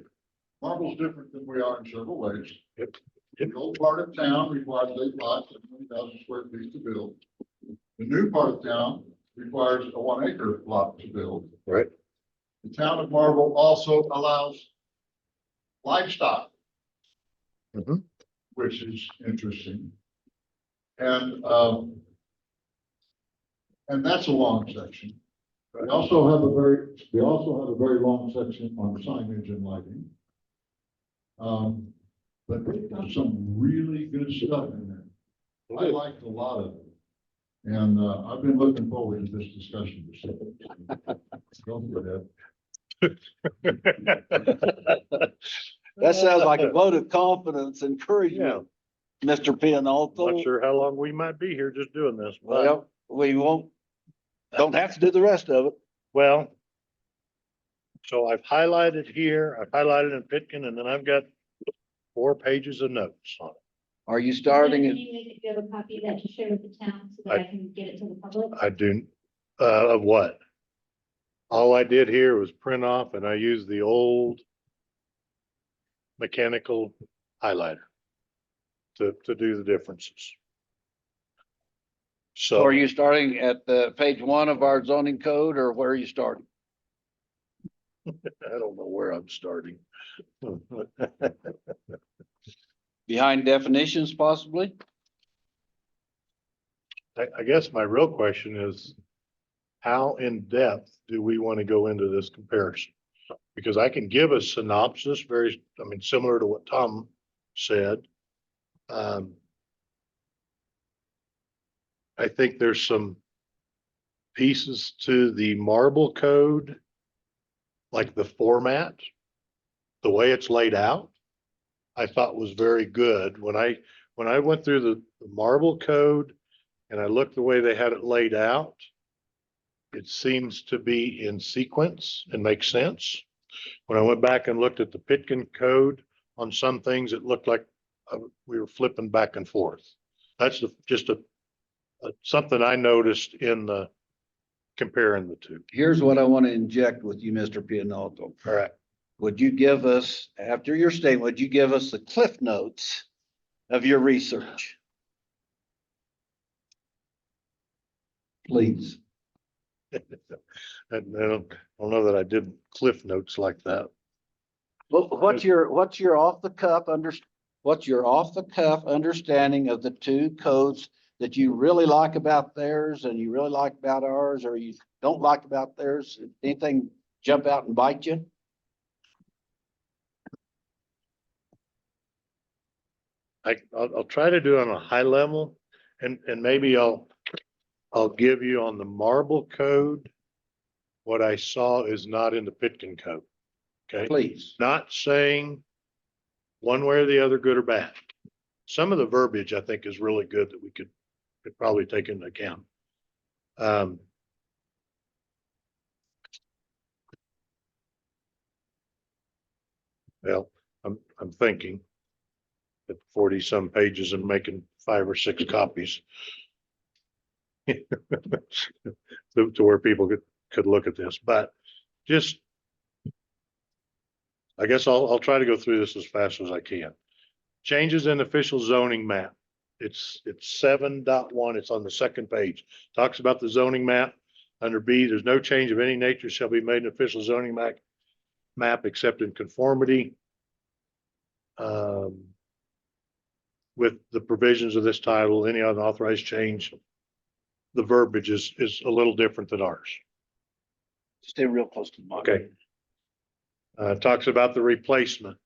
Marble's different than we are in several ways. Yep. The old part of town requires 8 lots and 20,000 square feet to build. The new part of town requires a 1 acre lot to build. right. The town of Marble also allows livestock. Mhm. Which is interesting. And that's a long section. They also have a very long section on signage and lighting. but they've got some really good stuff in there. I liked a lot of it. And, I've been looking forward to this discussion. Don't forget. That sounds like a vote of confidence, encouragement, Mr. Not Pianalto. sure how long we might be here just doing this, but, Well, we don't have to do the rest of it. well. So I've highlighted here, I've highlighted in Pitkin, and then I've got 4 pages of notes on it. Are you starting Is it? there any way that you have a copy of that to share with the town so that I can get it to the public? I do, of what? All I did here was print off and I used the old mechanical highlighter to do the differences. So So are you starting at the page 1 of our zoning code, or where are you starting? I don't know where I'm starting. Behind definitions possibly? I guess my real question is, how in depth do we want to go into this comparison? Because I can give a synopsis, similar to what Tom said. I think there's some pieces to the marble code, like the format, the way it's laid out, I thought was very good. When I went through the marble code and I looked the way they had it laid out, it seems to be in sequence and makes sense. When I went back and looked at the Pitkin code on some things, it looked like we were flipping back and forth. That's just something I noticed in the comparing the two. Here's what I want to inject with you, Mr. Pianalto. All right. Would you give us, after your statement, would you give us the cliff notes of your research? Please. I don't know that I did cliff notes like that. Well, what's your off the cuff understanding of the 2 codes that you really like about theirs and you really like about ours, or you don't like about theirs? Anything jump out and bite you? I'll try to do it on a high level, and maybe I'll give you on the marble code what I saw is not in the Pitkin code. Okay, Please. not saying one way or the other, good or bad. Some of the verbiage I think is really good that we could probably take into account. Well, I'm thinking at 40 some pages and making 5 or 6 copies. To where people could look at this, but just, I guess I'll try to go through this as fast as I can. Changes in official zoning map. It's 7.1. It's on the 2nd page. Talks about the zoning map. Under B, there's no change of any nature shall be made in official zoning map except in conformity with the provisions of this title. Any unauthorized change, the verbiage is a little different than ours. Stay real close to the mic. Okay. Talks about the replacement.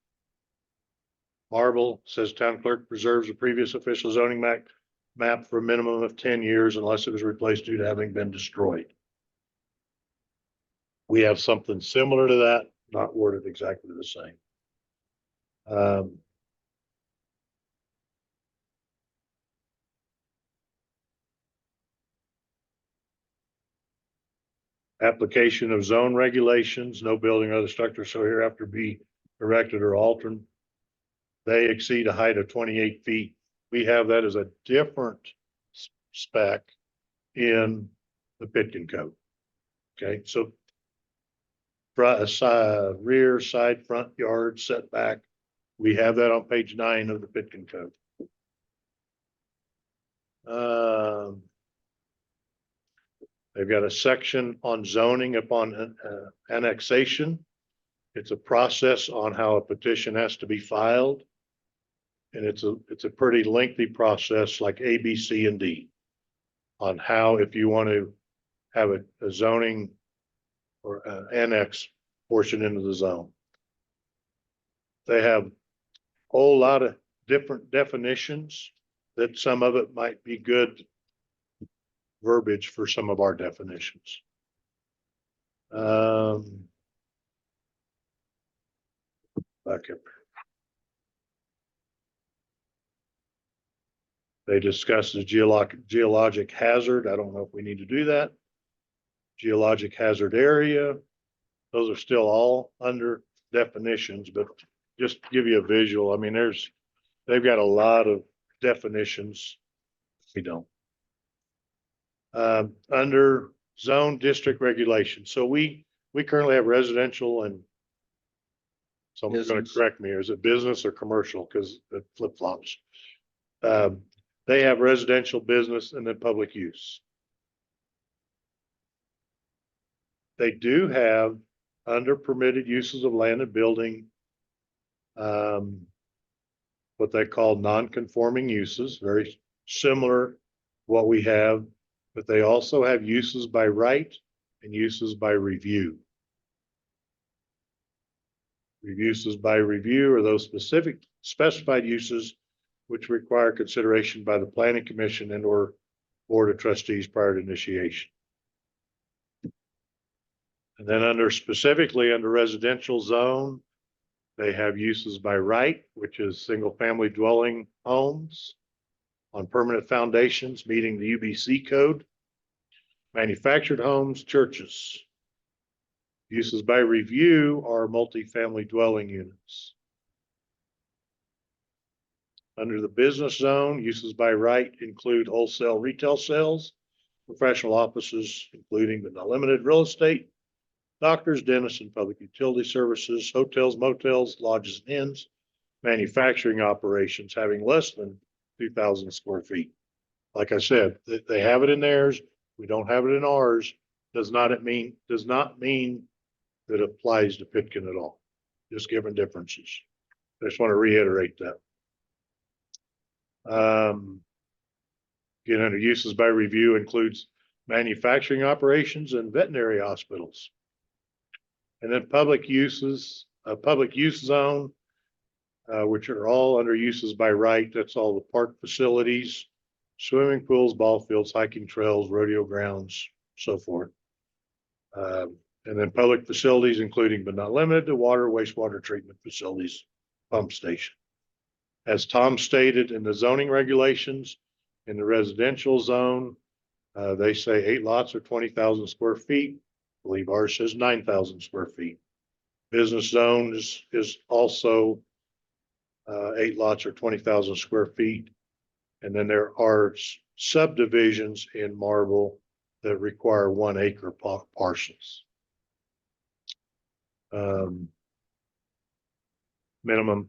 Marble says town clerk preserves the previous official zoning map for a minimum of 10 years unless it was replaced due to having been destroyed. We have something similar to that, not worded exactly the same. Application of zone regulations, no building or other structure shall hereafter be erected or altered. They exceed a height of 28 feet. We have that as a different spec in the Pitkin code. Okay, so rear, side, front yard setback, we have that on page 9 of the Pitkin code. They've got a section on zoning upon annexation. It's a process on how a petition has to be filed. And it's a pretty lengthy process, like A, B, C, and D, on how, if you want to have a zoning or annex portion into the zone. They have whole lot of different definitions that some of it might be good verbiage for some of our definitions. Back up. They discuss the geologic hazard. I don't know if we need to do that. Geologic hazard area. Those are still all under definitions, but just to give you a visual, I mean, they've got a lot of definitions. We don't. Under zone district regulation. So we currently have residential and someone's going to Business. correct me. Is it business or commercial? Because it flip flops. They have residential, business, and then public use. They do have under permitted uses of land and building, what they call non-conforming uses, very similar to what we have, but they also have uses by right and uses by review. Uses by review are those specified uses which require consideration by the planning commission and or board of trustees prior to initiation. And then specifically under residential zone, they have uses by right, which is single family dwelling homes on permanent foundations, meeting the UBC code, manufactured homes, churches. Uses by review are multifamily dwelling units. Under the business zone, uses by right include wholesale retail sales, professional offices, including but not limited real estate, doctors, dentists, and public utility services, hotels, motels, lodges, and inns, manufacturing operations having less than 2,000 square feet. Like I said, they have it in theirs. We don't have it in ours. Does not mean that it applies to Pitkin at all. Just given differences. I just want to reiterate that. Again, under uses by review includes manufacturing operations and veterinary hospitals. And then public uses, public use zone, which are all under uses by right. That's all the park facilities, swimming pools, ball fields, hiking trails, rodeo grounds, so forth. And then public facilities, including but not limited to water, wastewater treatment facilities, pump station. As Tom stated in the zoning regulations, in the residential zone, they say 8 lots or 20,000 square feet. I believe ours says 9,000 square feet. Business zone is also 8 lots or 20,000 square feet. And then there are subdivisions in Marble that require 1 acre parcels. Minimum.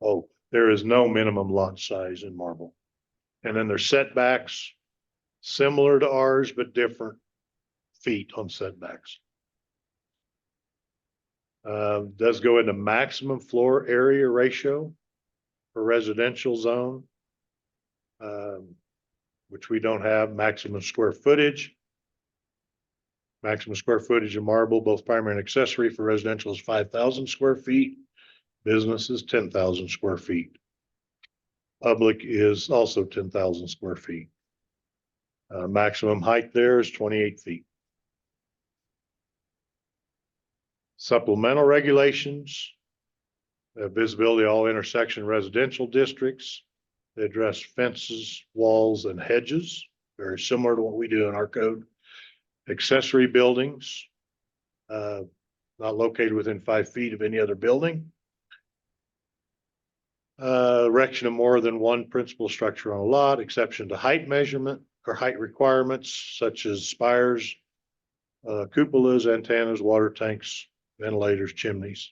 Oh, there is no minimum lot size in Marble. And then there's setbacks similar to ours, but different feet on setbacks. Does go into maximum floor area ratio for residential zone, which we don't have. Maximum square footage. Maximum square footage in Marble, both primary and accessory for residential is 5,000 square feet. Business is 10,000 square feet. Public is also 10,000 square feet. Maximum height there is 28 feet. Supplemental regulations, visibility all intersection residential districts. They address fences, walls, and hedges, very similar to what we do in our code. Accessory buildings, not located within 5 feet of any other building. Erection of more than one principal structure on a lot, exception to height measurement or height requirements such as spires, cupolas, antennas, water tanks, ventilators, chimneys,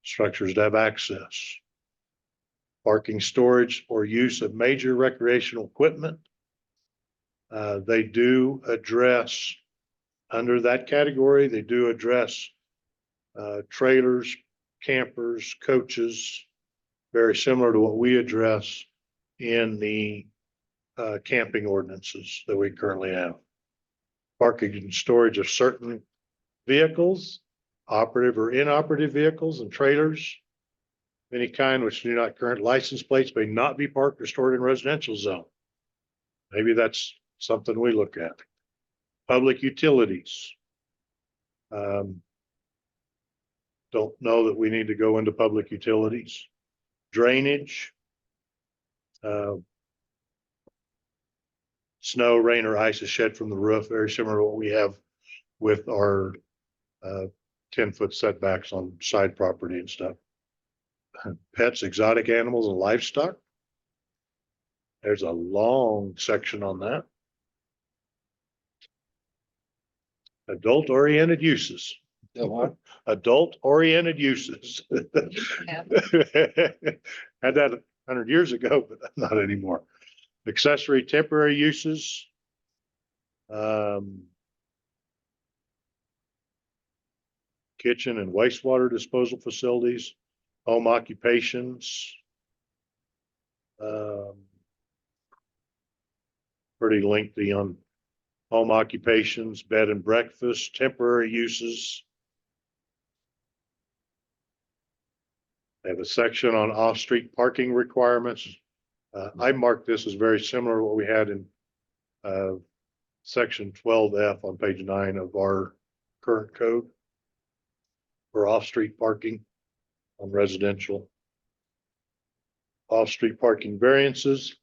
structures that have access. Parking, storage, or use of major recreational equipment. They do address, under that category, they do address trailers, campers, coaches, very similar to what we address in the camping ordinances that we currently have. Parking and storage of certain vehicles operative or inoperative vehicles and trailers of any kind which do not current license plates may not be parked or stored in residential zone. Maybe that's something we look at. Public utilities. Don't know that we need to go into public utilities. Drainage. Snow, rain, or ice is shed from the roof, very similar to what we have with our 10-foot setbacks on side property and stuff. Pets, exotic animals, and livestock. There's a long section on that. Adult-oriented uses. The what? Adult-oriented uses. Yeah. Had that 100 years ago, but not anymore. Accessory temporary uses. Kitchen and wastewater disposal facilities, home occupations. Pretty lengthy on home occupations, bed and breakfast, temporary uses. They have a section on off-street parking requirements. I marked this as very similar to what we had in section 12F on page 9 of our current code for off-street parking on residential. Off-street parking variances.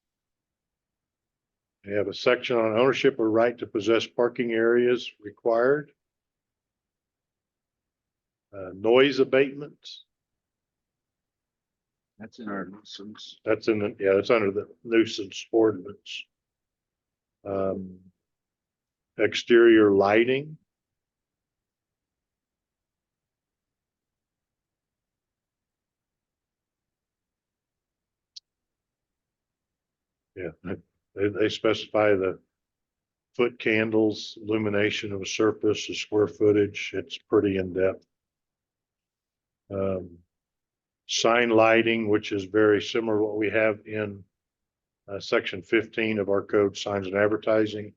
They have a section on ownership or right to possess parking areas required. Noise abatement. That's in our nuisance. That's in the, yeah, it's under the nuisance ordinance. Exterior lighting. Yeah, they specify the foot candles, illumination of a surface, the square footage. It's pretty in depth. Sign lighting, which is very similar to what we have in section 15 of our code, signs and advertising.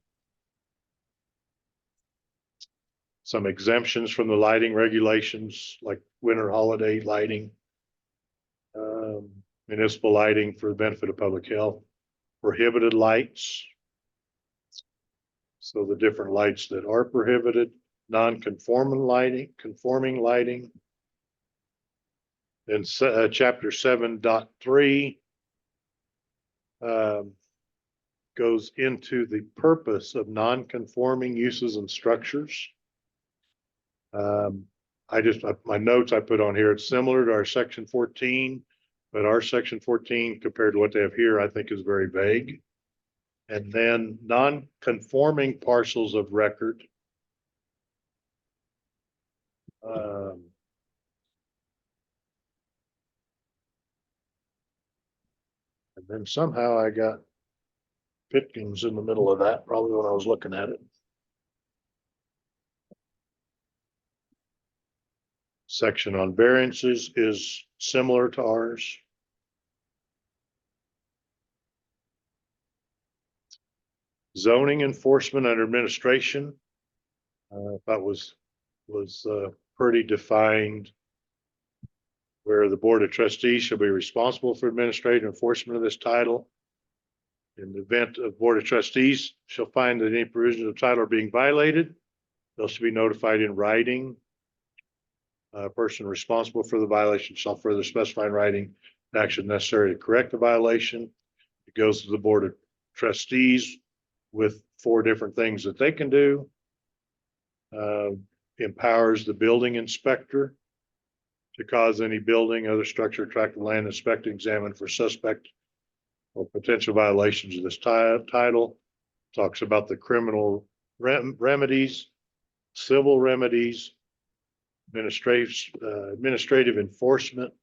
Some exemptions from the lighting regulations, like winter holiday lighting, municipal lighting for the benefit of public health, prohibited lights. So the different lights that are prohibited, non-conforming lighting, conforming lighting. Then chapter 7.3 goes into the purpose of non-conforming uses and structures. My notes I put on here, it's similar to our section 14, but our section 14 compared to what they have here, I think is very vague. And then non-conforming parcels of record. And then somehow I got Pitkins in the middle of that, probably when I was looking at it. Section on variances is similar to ours. Zoning enforcement and administration. That was pretty defined. Where the Board of Trustees shall be responsible for administrative enforcement of this title. In the event of Board of Trustees shall find that any provisions of title are being violated, they'll should be notified in writing. A person responsible for the violation shall further specify in writing the action necessary to correct the violation. It goes to the Board of Trustees with 4 different things that they can do. Empowers the building inspector to cause any building, other structure, tract of land inspected, examined for suspect or potential violations of this title. Talks about the criminal remedies, civil remedies, administrative enforcement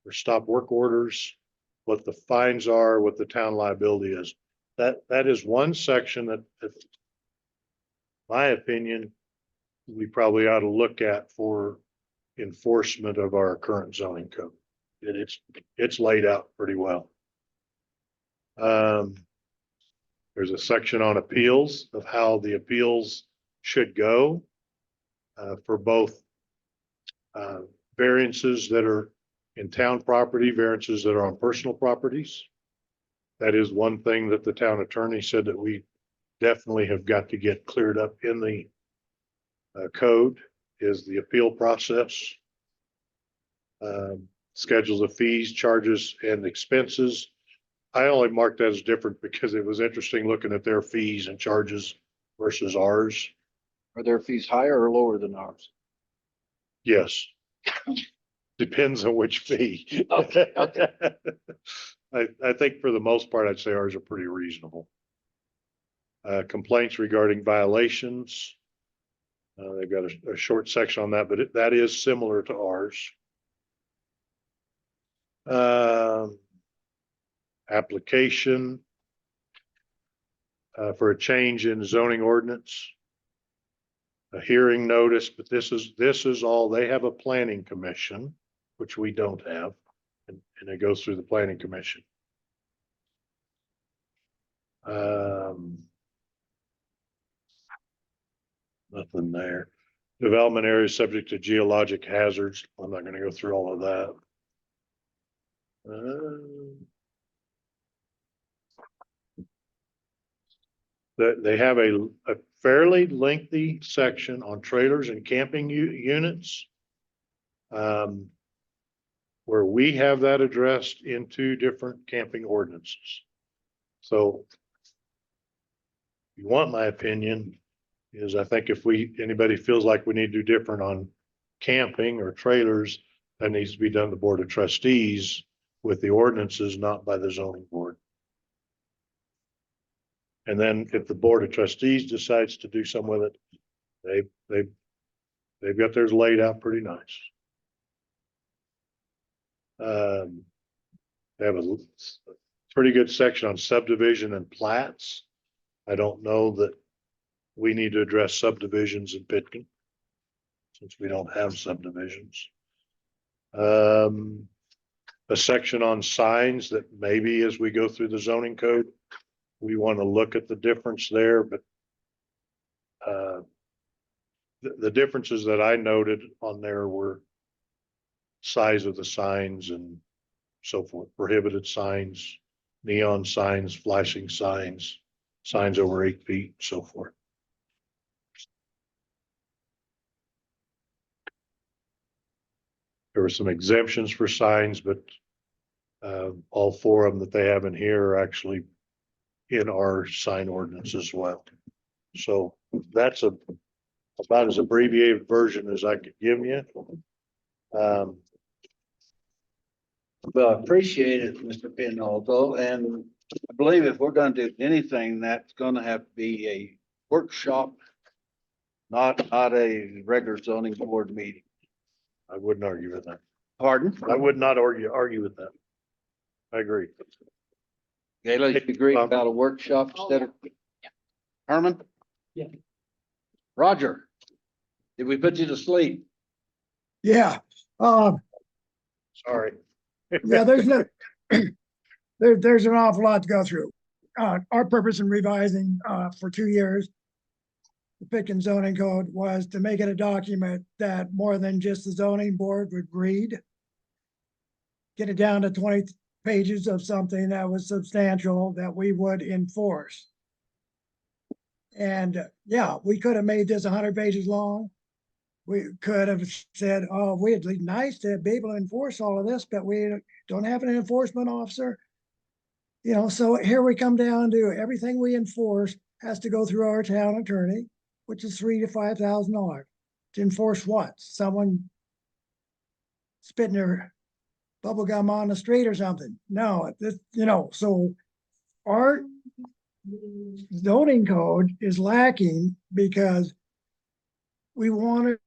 or stop work orders, what the fines are, what the town liability is. That is one section that, my opinion, we probably ought to look at for enforcement of our current zoning code. It's laid out pretty well. There's a section on appeals of how the appeals should go for both variances that are in town property, variances that are on personal properties. That is one thing that the town attorney said that we definitely have got to get cleared up in the code, is the appeal process. Schedules of fees, charges, and expenses. I only marked that as different because it was interesting looking at their fees and charges versus ours. Are their fees higher or lower than ours? Yes. Depends on which fee. Okay, okay. I think for the most part, I'd say ours are pretty reasonable. Complaints regarding violations. They've got a short section on that, but that is similar to ours. Application for a change in zoning ordinance. A hearing notice, but this is all, they have a planning commission, which we don't have, and it goes through the planning commission. Nothing there. Development areas subject to geologic hazards. I'm not going to go through all of that. They have a fairly lengthy section on trailers and camping units. Where we have that addressed in 2 different camping ordinances. So if you want my opinion, is I think if anybody feels like we need to do different on camping or trailers, that needs to be done to the Board of Trustees with the ordinances, not by the zoning board. And then if the Board of Trustees decides to do something with it, they've got theirs laid out pretty nice. They have a pretty good section on subdivision and plats. I don't know that we need to address subdivisions in Pitkin, since we don't have subdivisions. A section on signs that maybe as we go through the zoning code, we want to look at the difference there, but the differences that I noted on there were size of the signs and so forth, prohibited signs, neon signs, flashing signs, signs over 8 feet, so forth. There were some exemptions for signs, but all 4 of them that they have in here are actually in our sign ordinance as well. So that's about as abbreviated version as I could give you. Well, I appreciate it, Mr. Pinalto, and I believe if we're gonna do anything, that's gonna have to be a workshop, not a regular zoning board meeting. I wouldn't argue with that. Pardon? I would not argue with that. I agree. Gayla, you agree about a workshop instead of? Herman? Yeah. Roger, did we put you to sleep? Yeah, Sorry. yeah, there's no, there's an awful lot to go through. Our purpose in revising, for 2 years, the Pitkin zoning code was to make it a document that more than just the zoning board would read. Get it down to 20 pages of something that was substantial that we would enforce. And yeah, we could have made this 100 pages long. We could have said, oh, it'd be nice to be able to enforce all of this, but we don't have an enforcement officer. You know, so here we come down to everything we enforce has to go through our town attorney, which is $3,000 to $5,000 to enforce what? Someone spitting their bubble gum on the street or something. No, this, you know, so our zoning code is lacking because we want to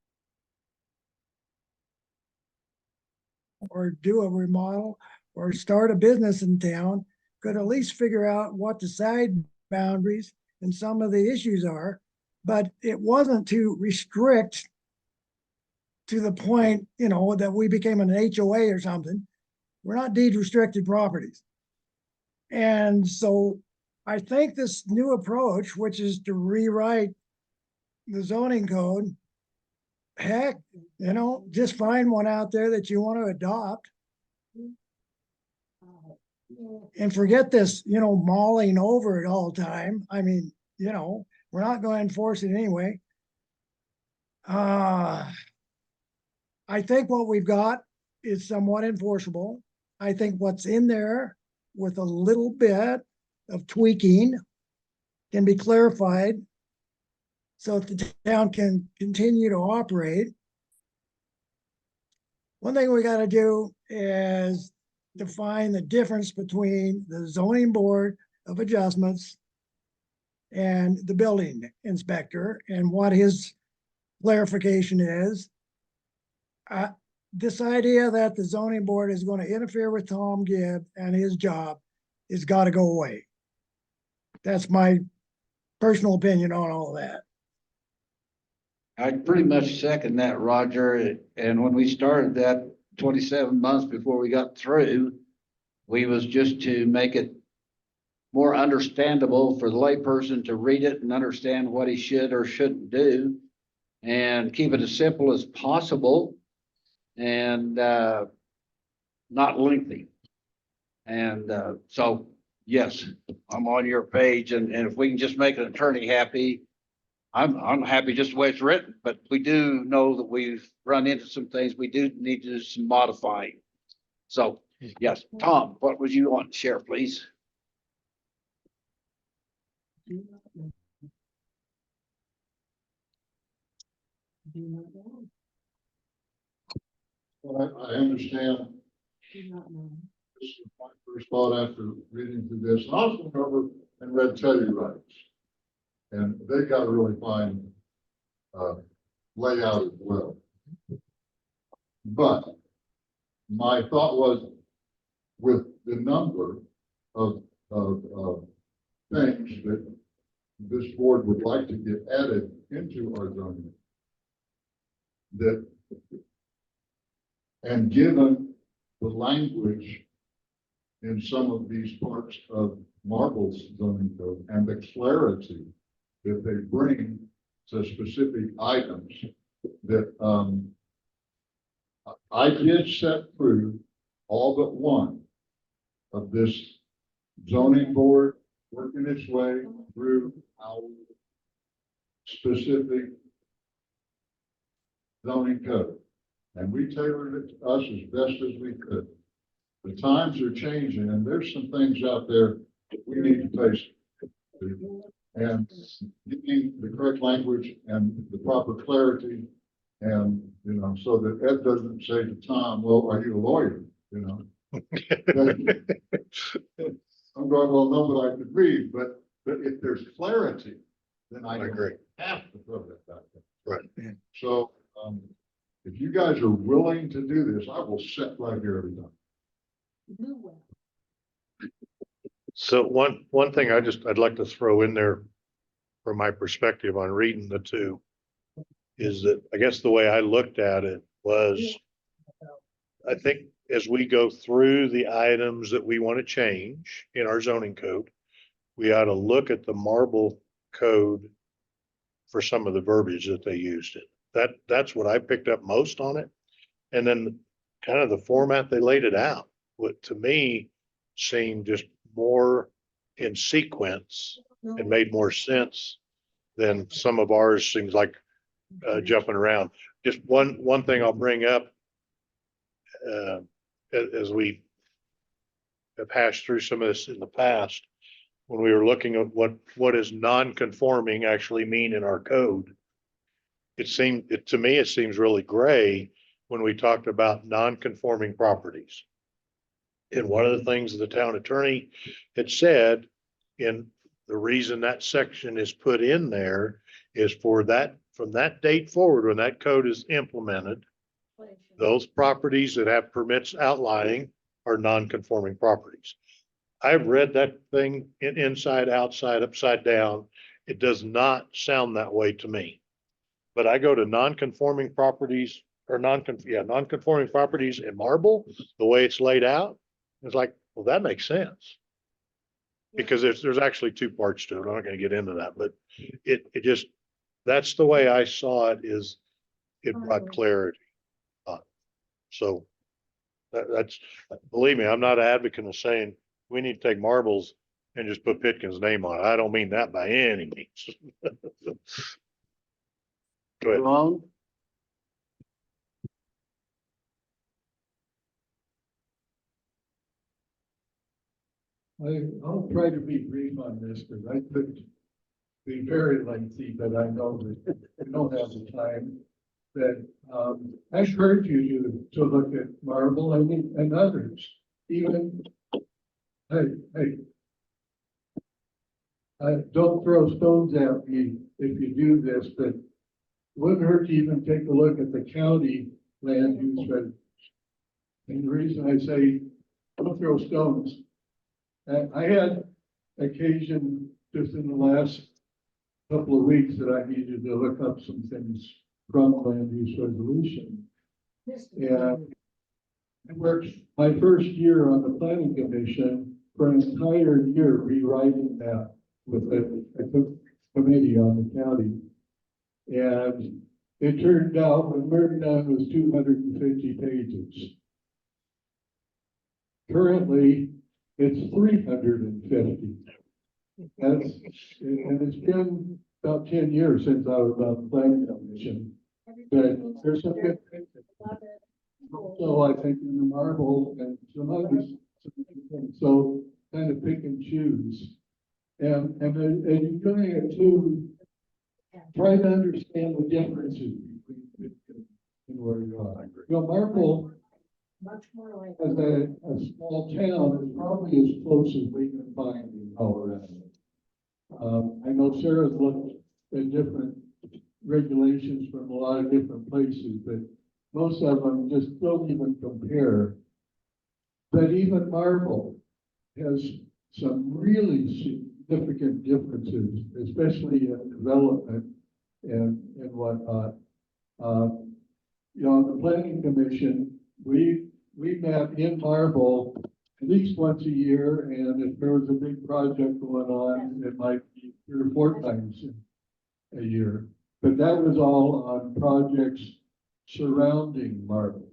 or do a remodel or start a business in town, could at least figure out what the side boundaries and some of the issues are, but it wasn't to restrict to the point, you know, that we became an HOA or something. We're not deed restricted properties. And so I think this new approach, which is to rewrite the zoning code heck, just find one out there that you want to adopt. And forget this, mulling over it all the time. I mean, we're not going to enforce it anyway. I think what we've got is somewhat enforceable. I think what's in there with a little bit of tweaking can be clarified so that the town can continue to operate. One thing we got to do is define the difference between the zoning board of adjustments and the building inspector and what his clarification is. This idea that the zoning board is going to interfere with Tom Gibb and his job has got to go away. That's my personal opinion on all that. I pretty much second that, Roger. And when we started that 27 months before we got through, we was just to make it more understandable for the layperson to read it and understand what he should or shouldn't do, and keep it as simple as possible and not lengthy. And so, yes, I'm on your page, and if we can just make an attorney happy, I'm happy just the way it's written, but we do know that we've run into some things. We do need to do some modifying. So, yes, Tom, what would you want to share, please? Well, I understand. This is my first thought after reading through this. I also remember and read Teddy Wrights. And they got a really fine layout as well. But my thought was, with the number of things that this board would like to get added into our zoning, that, and given the language in some of these parts of Marvel's zoning code and the clarity that they bring to specific items, that I did set through all but one of this zoning board working its way through our specific zoning code. And we tailored it to us as best as we could. The times are changing, and there's some things out there that we need to face. And getting the correct language and the proper clarity, and, so that Ed doesn't say to Tom, well, are you a lawyer? I'm going, well, no, but I could read, but if there's clarity, then I agree. Have to throw that back there. Right. So, if you guys are willing to do this, I will sit right here every time. So one thing I'd like to throw in there from my perspective on reading the two is that I guess the way I looked at it was, I think as we go through the items that we want to change in our zoning code, we ought to look at the Marble code for some of the verbiage that they used it. That's what I picked up most on it. And then kind of the format they laid it out, what to me seemed just more in sequence and made more sense than some of ours seems like jumping around. Just one thing I'll bring up as we have hashed through some of this in the past, when we were looking at what does non-conforming actually mean in our code, to me it seems really gray when we talked about non-conforming properties. And one of the things the town attorney had said, in the reason that section is put in there is for that, from that date forward, when that code is implemented, those properties that have permits outlying are non-conforming properties. I've read that thing inside, outside, upside down. It does not sound that way to me. But I go to non-conforming properties or non-conforming properties in Marble, the way it's laid out. It's like, well, that makes sense. Because there's actually two parts to it. I'm not going to get into that, but it just, that's the way I saw it, is it brought clarity. So that's, believe me, I'm not an advocate of saying we need to take marbles and just put Pitkin's name on it. I don't mean that by any means. Go ahead. Ramon? I'll try to be brief on this, because I could be very lengthy, but I know that we don't have the time. That, I encourage you to look at Marble and others, even, hey, don't throw stones at me if you do this, but wouldn't hurt to even take a look at the county land use regulations. And the reason I say don't throw stones, I had occasion just in the last couple of weeks that I needed to look up some things from land use resolution. And I worked my first year on the planning commission for an entire year rewriting that with a committee on the county. And it turned out when we're done was 250 pages. Currently, it's 350. And it's been about 10 years since I was on the planning commission. But there's some good things. So I think in the Marble and some others, so kind of pick and choose. And you're doing it too, try to understand the differences between Pitkin and where you are. You know, Marble, as a small town, is probably as close as we can find in Colorado. I know Sarah's looked at different regulations from a lot of different places, but most of them just don't even compare. But even Marble has some really significant differences, especially in development and whatnot. You know, the planning commission, we met in Marble at least once a year, and if there was a big project going on, it might be 3 or 4 times a year. But that was all on projects surrounding Marble.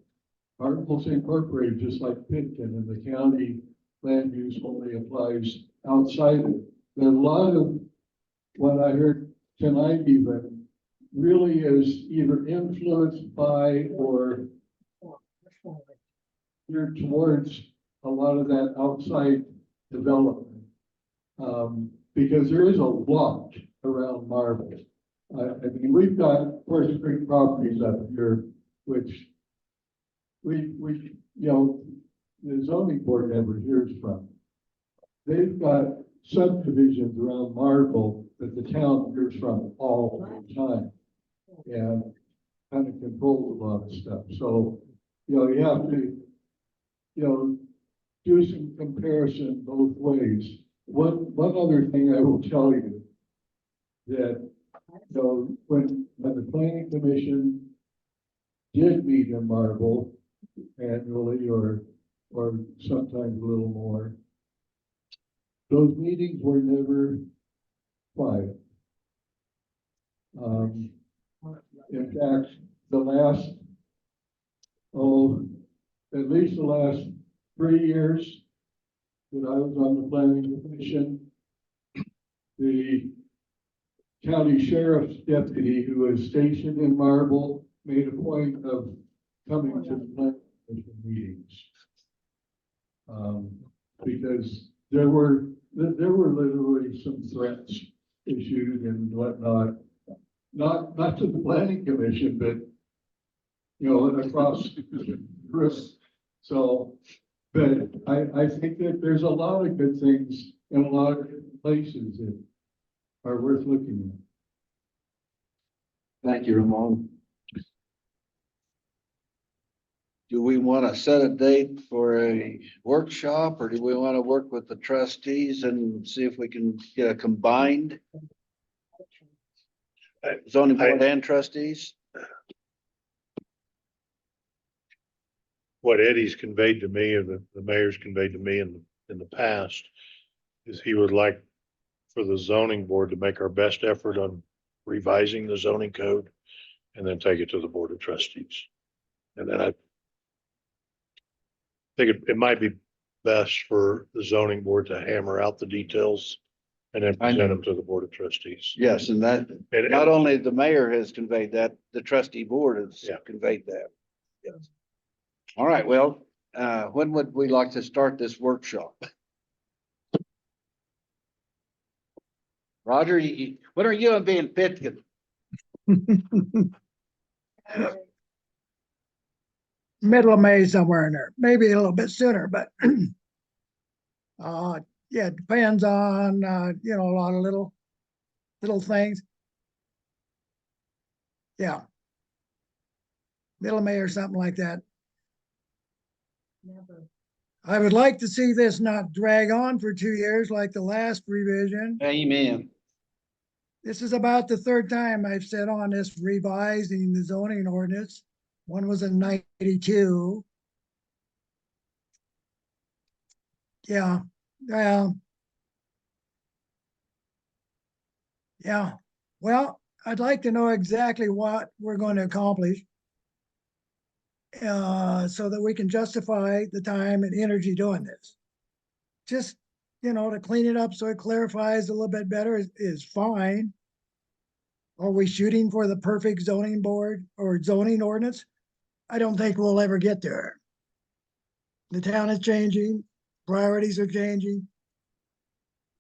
Marble's incorporated just like Pitkin, and the county land use only applies outside of it. There are a lot of what I heard tonight even really is either influenced by or geared towards a lot of that outside development. Because there is a lot around Marble. I mean, we've got Forest Creek properties up here, which we, you know, the zoning board never hears from. They've got subdivisions around Marble that the town hears from all the time. And kind of controls a lot of stuff. So, you know, you have to, you know, do some comparison both ways. One other thing I will tell you that, you know, when the planning commission did meet in Marble annually or sometimes a little more, those meetings were never quiet. In fact, the last, at least the last 3 years that I was on the planning commission, the county sheriff's deputy who was stationed in Marble made a point of coming to the planning commission meetings. Because there were literally some threats issued and whatnot. Not to the planning commission, but, you know, across the risk. So, but I think that there's a lot of good things in a lot of different places that are worth looking at. Thank you, Ramon. Do we want to set a date for a workshop, or do we want to work with the trustees and see if we can get a combined zoning board and trustees? What Eddie's conveyed to me, or the mayor's conveyed to me in the past, is he would like for the zoning board to make our best effort on revising the zoning code and then take it to the Board of Trustees. And then I think it might be best for the zoning board to hammer out the details and then present them to the Board of Trustees. Yes, and that, And not only the mayor has conveyed that, the trustee board has Yeah. conveyed that. Yes. All right, well, when would we like to start this workshop? Roger, when are you gonna be in Pitkin? Middle of May, somewhere in there, maybe a little bit sooner, but yeah, it depends on, you know, a lot of little things. Yeah. Middle of May or something like that. I would like to see this not drag on for 2 years like the last revision. Amen. This is about the third time I've said on this revising the zoning ordinance. One was in 92. Yeah, well. Yeah, well, I'd like to know exactly what we're going to accomplish. So that we can justify the time and energy doing this. Just, you know, to clean it up so it clarifies a little bit better is fine. Are we shooting for the perfect zoning board or zoning ordinance? I don't think we'll ever get there. The town is changing, priorities are changing.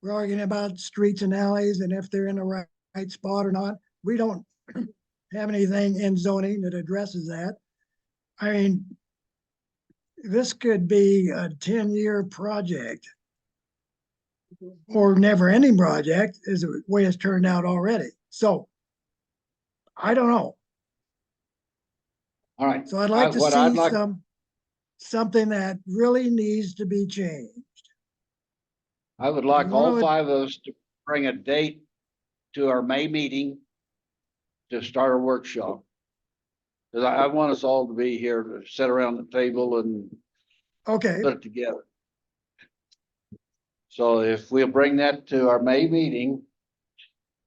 We're arguing about streets and alleys and if they're in the right spot or not. We don't have anything in zoning that addresses that. I mean, this could be a 10-year project or never-ending project is the way it's turned out already. So I don't know. All right. So I'd like to What I'd see like- something that really needs to be changed. I would like One all of the- 5 of us to bring a date to our May meeting to start a workshop. Cause I want us all to be here to sit around the table and Okay, put it together. So if we'll bring that to our May meeting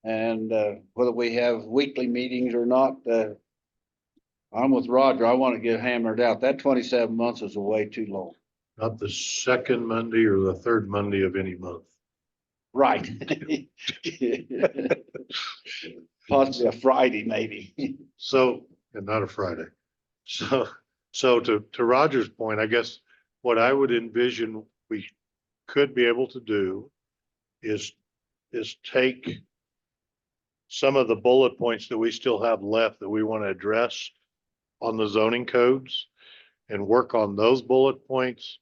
and whether we have weekly meetings or not, I'm with Roger. I want to get hammered out. That 27 months is way too long. Not the second Monday or the third Monday of any month. Right. Possibly a Friday, maybe. So, and not a Friday. So to Roger's point, I guess what I would envision we could be able to do is take some of the bullet points that we still have left that we want to address on the zoning codes and work on those bullet points.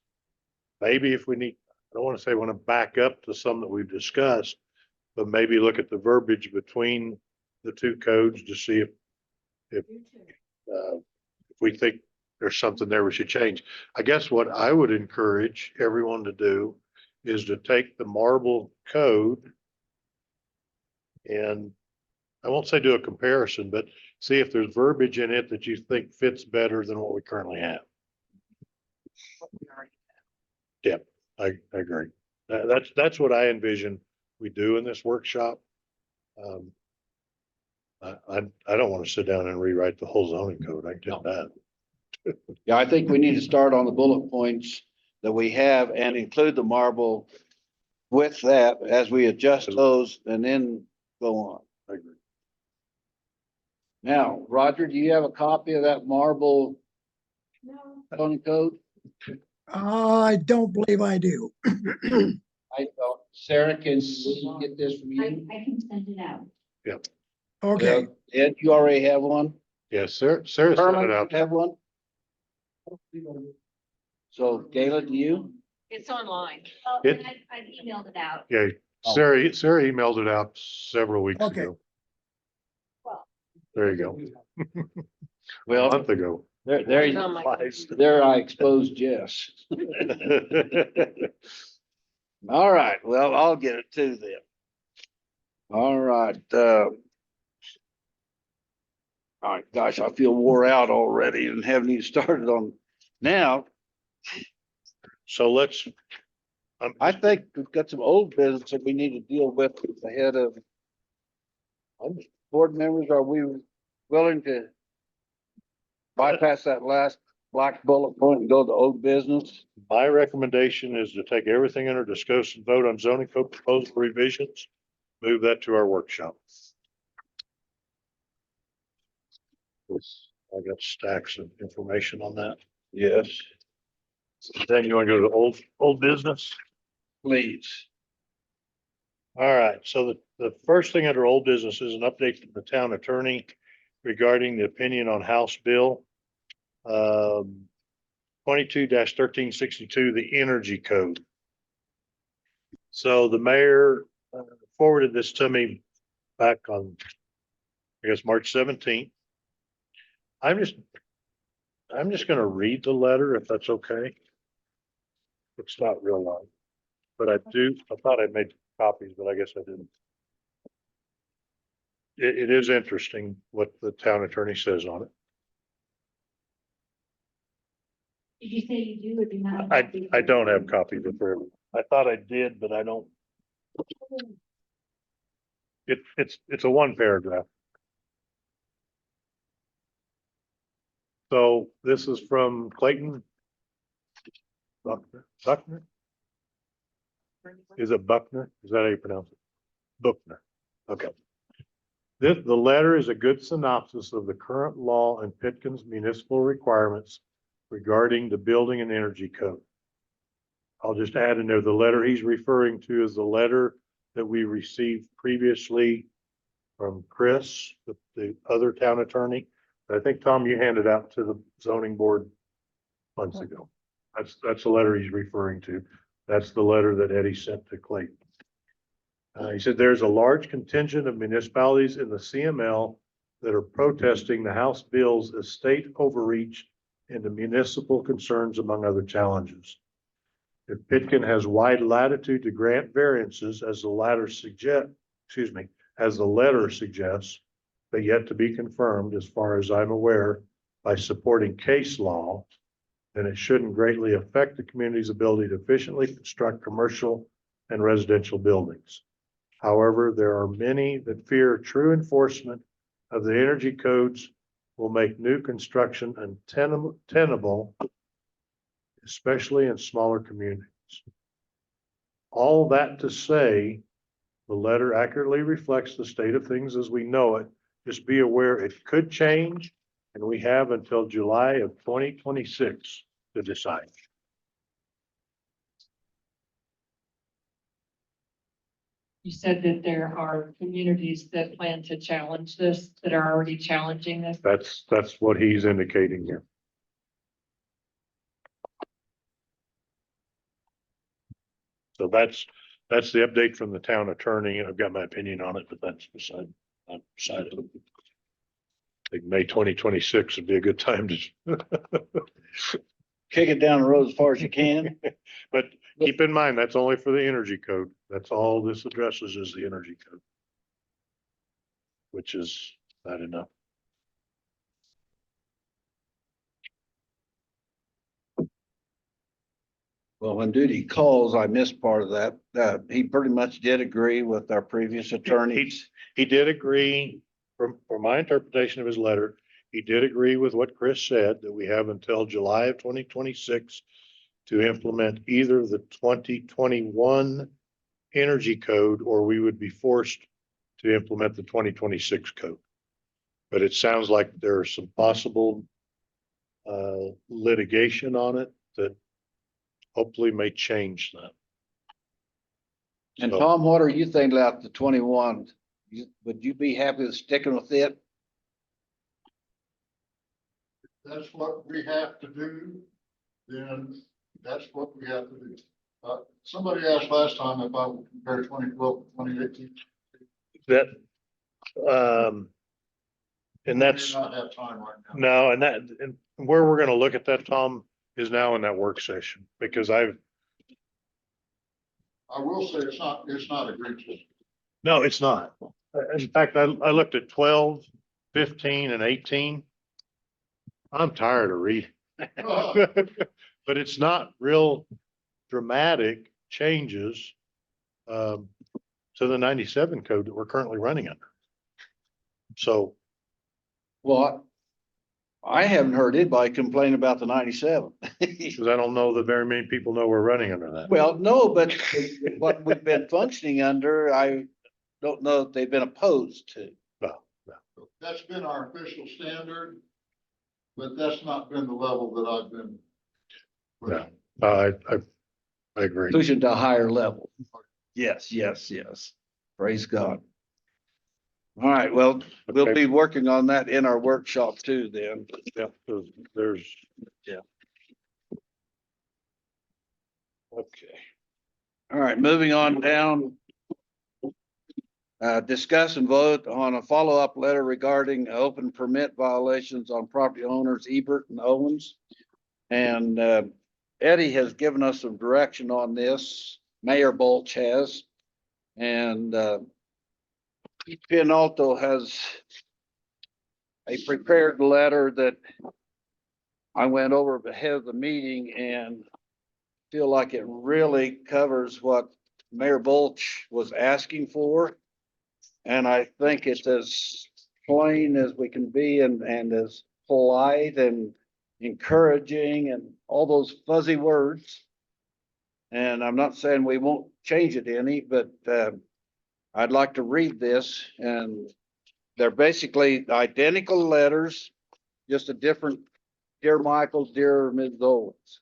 Maybe if we need, I don't want to say we want to back up to some that we've discussed, but maybe look at the verbiage between the 2 codes to see if we think there's something there we should change. I guess what I would encourage everyone to do is to take the marble code and I won't say do a comparison, but see if there's verbiage in it that you think fits better than what we currently have. Yeah, I agree. That's what I envision we do in this workshop. I don't want to sit down and rewrite the whole zoning code. I get that. Yeah, I think we need to start on the bullet points that we have and include the marble with that as we adjust those and then go on. I agree. Now, Roger, do you have a copy of that marble zoning code? I don't believe I do. Sarah, can we get this from I you? can send it out. Okay, Ed, you already have one? Yeah, Sarah sent it Herman, out. have one? So Gayla, do you? It's online. Oh, It- and I've emailed it out. Yeah, Oh. Sarah emailed it out several weeks Okay. ago. Well. There you go. A Well, month ago. there I exposed Jess. All right, well, I'll get it to them. All right, all right, gosh, I feel wore out already and haven't even started on now. So let's, I think we've got some old business that we need to deal with ahead of board members. Are we willing to bypass that last black bullet point and go to old business? My recommendation is to take everything under discuss and vote on zoning code proposal revisions, move that to our workshop. I got stacks of information on that. Yes, Then you want to go to old business? please. All right, so the first thing under old business is an update from the town attorney regarding the opinion on House Bill 22-1362, the Energy Code. So the mayor forwarded this to me back on, I guess, March 17th. I'm just gonna read the letter if that's okay. It's not real long, but I thought I made copies, but I guess I didn't. It is interesting what the town attorney says on it. Did you say you do or do not? I don't have copies of it. I thought I did, but I don't. It's a one paragraph. So this is from Clayton. Buckner? Is it Buckner? Is that how you pronounce it? Buckner. Okay. The letter is a good synopsis of the current law and Pitkin's municipal requirements regarding the building and energy code. I'll just add in there, the letter he's referring to is the letter that we received previously from Chris, the other town attorney. I think, Tom, you handed out to the zoning board months ago. That's the letter he's referring to. That's the letter that Eddie sent to Clayton. He said there's a large contingent of municipalities in the CML that are protesting the House bills as state overreach into municipal concerns, among other challenges. If Pitkin has wide latitude to grant variances, as the letter suggests, but yet to be confirmed, as far as I'm aware, by supporting case law, then it shouldn't greatly affect the community's ability to efficiently construct commercial and residential buildings. However, there are many that fear true enforcement of the energy codes will make new construction untenable, especially in smaller communities. All that to say, the letter accurately reflects the state of things as we know it. Just be aware it could change, and we have until July of 2026 to decide. You said that there are communities that plan to challenge this, that are already challenging this. That's what he's indicating here. So that's the update from the town attorney. I've got my opinion on it, but that's beside it. I think May 2026 would be a good time to Kick it down the road as far as you can. but keep in mind, that's only for the energy code. That's all this addresses is the energy code. Which is not enough. Well, when duty calls, I missed part of that. He pretty much did agree with our previous attorneys. He did agree, from my interpretation of his letter, he did agree with what Chris said, that we have until July of 2026 to implement either the 2021 energy code, or we would be forced to implement the 2026 code. But it sounds like there's some possible litigation on it that hopefully may change that. And So- Tom, what are you thinking about the 21? Would you be happy with sticking with it? That's what we have to do, then that's what we have to do. Somebody asked last time if I would compare 2018. That, and that's, Not have time right now. no, and where we're gonna look at that, Tom, is now in that work session, because I will say it's not egregious. no, it's not. In fact, I looked at 12, 15, and 18. I'm tired of reading. But it's not real dramatic changes to the 97 code that we're currently running under. So Well, I haven't heard anybody complain about the 97. Because I don't know that very many people know we're running under that. Well, no, but what we've been functioning under, I don't know if they've been opposed to. That's been our official standard, but that's not been the level that I've been. Yeah. I agree. Pushing to a higher level. Yes, yes, yes. Praise God. All right, well, we'll Okay. be working on that in our workshop too then. Yeah, there's. Yeah. Okay. All right, moving on down. Discuss and vote on a follow-up letter regarding open permit violations on property owners Ebert and Owens. And Eddie has given us some direction on this. Mayor Bulch has. And Pianalto has a prepared letter that I went over ahead of the meeting and feel like it really covers what Mayor Bulch was asking for. And I think it's as plain as we can be and as polite and encouraging and all those fuzzy words. And I'm not saying we won't change it any, but I'd like to read this, and they're basically identical letters, just a different, dear Michael, dear Ms. Owens.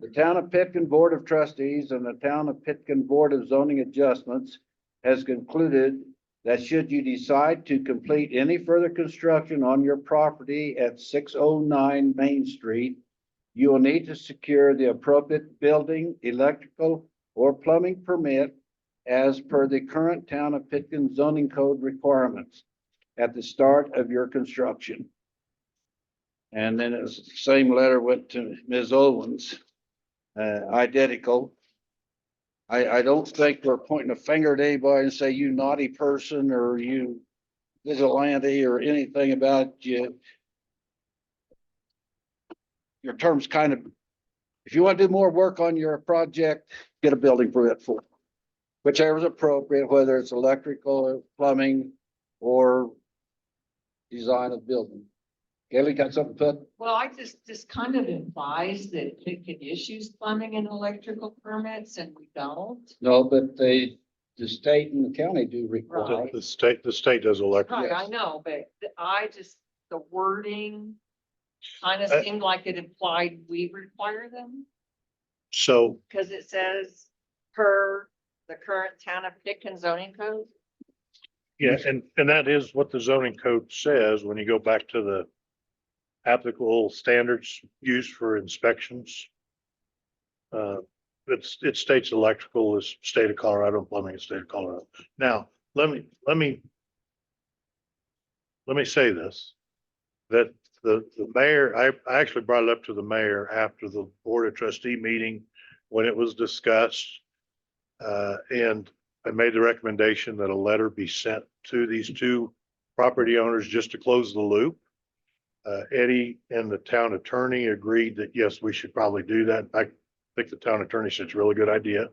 The Town of Pitkin Board of Trustees and the Town of Pitkin Board of Zoning Adjustments has concluded that should you decide to complete any further construction on your property at 609 Main Street, you will need to secure the appropriate building, electrical, or plumbing permit as per the current Town of Pitkin zoning code requirements at the start of your construction. And then it's the same letter went to Ms. Owens, identical. I don't think we're pointing a finger at anybody and say you naughty person or you vigilante or anything about you. Your terms kind of, if you want to do more work on your project, get a building permit for it. Whichever is appropriate, whether it's electrical or plumbing or design of building. Kelly, got something to put? Well, this kind of implies that Pitkin issues plumbing and electrical permits and we don't. No, but the state and the county do require. Right. The state does electric. Right, I know, but the wording kind of Uh, seemed like it implied we require them. So Cause it says per the current Town of Pitkin zoning code. yeah, and that is what the zoning code says when you go back to the applicable standards used for inspections. It states electrical is state of Colorado, and plumbing is state of Colorado. Now, let me say this, that the mayor, I actually brought it up to the mayor after the board of trustee meeting when it was discussed. And I made the recommendation that a letter be sent to these two property owners just to close the loop. Eddie and the town attorney agreed that, yes, we should probably do that. I think the town attorney said it's a really good idea.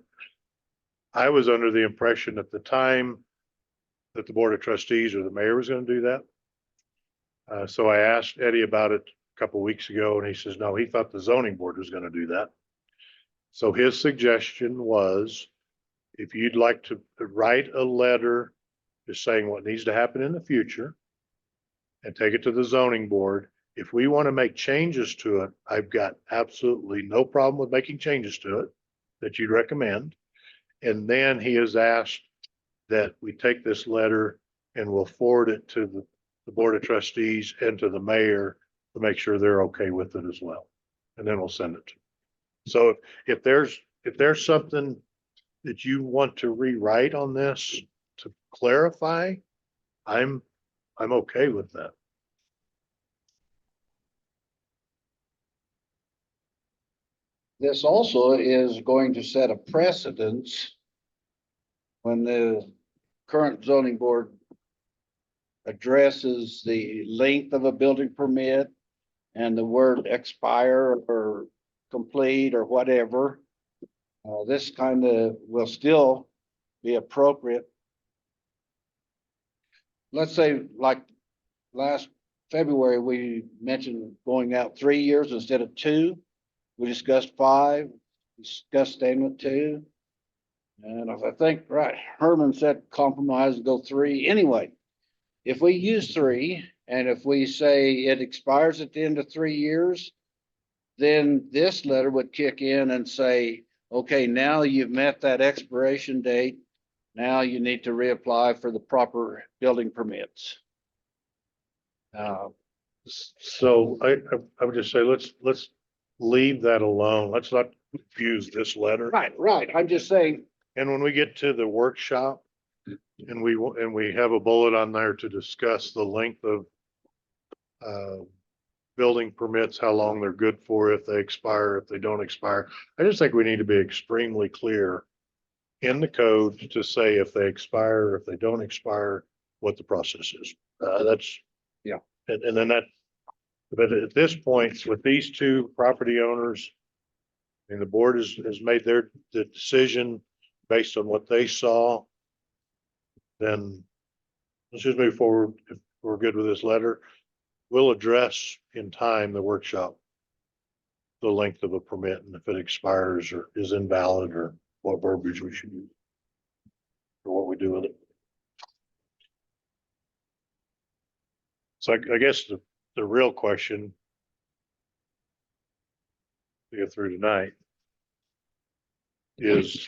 I was under the impression at the time that the board of trustees or the mayor was going to do that. So I asked Eddie about it a couple of weeks ago and he says, no, he thought the zoning board was going to do that. So his suggestion was, if you'd like to write a letter just saying what needs to happen in the future and take it to the zoning board, if we want to make changes to it, I've got absolutely no problem with making changes to it that you'd recommend. And then he has asked that we take this letter and we'll forward it to the board of trustees and to the mayor to make sure they're okay with it as well. And then we'll send it to them. So if there's something that you want to rewrite on this to clarify, I'm okay with that. This also is going to set a precedence when the current zoning board addresses the length of a building permit and the word expire or complete or whatever. This kind of will still be appropriate. Let's say like last February, we mentioned going out 3 years instead of 2. We discussed 5, discussed staying with 2. And if I think, right, Herman said compromise and go 3. Anyway, if we use 3, and if we say it expires at the end of 3 years, then this letter would kick in and say, okay, now you've met that expiration date. Now you need to reapply for the proper building permits. So I would just say, let's leave that alone. Let's not confuse this letter. Right. I'm just saying, And when we get to the workshop and we have a bullet on there to discuss the length of building permits, how long they're good for, if they expire, if they don't expire. I just think we need to be extremely clear in the code to say if they expire, if they don't expire, what the process is. That's. Yeah. And then that, but at this point, with these 2 property owners, and the board has made the decision based on what they saw, then let's just move forward. If we're good with this letter, we'll address in time the workshop, the length of a permit, and if it expires or is invalid, or what verbiage we should use, or what we do with it. So I guess the real question to get through tonight is,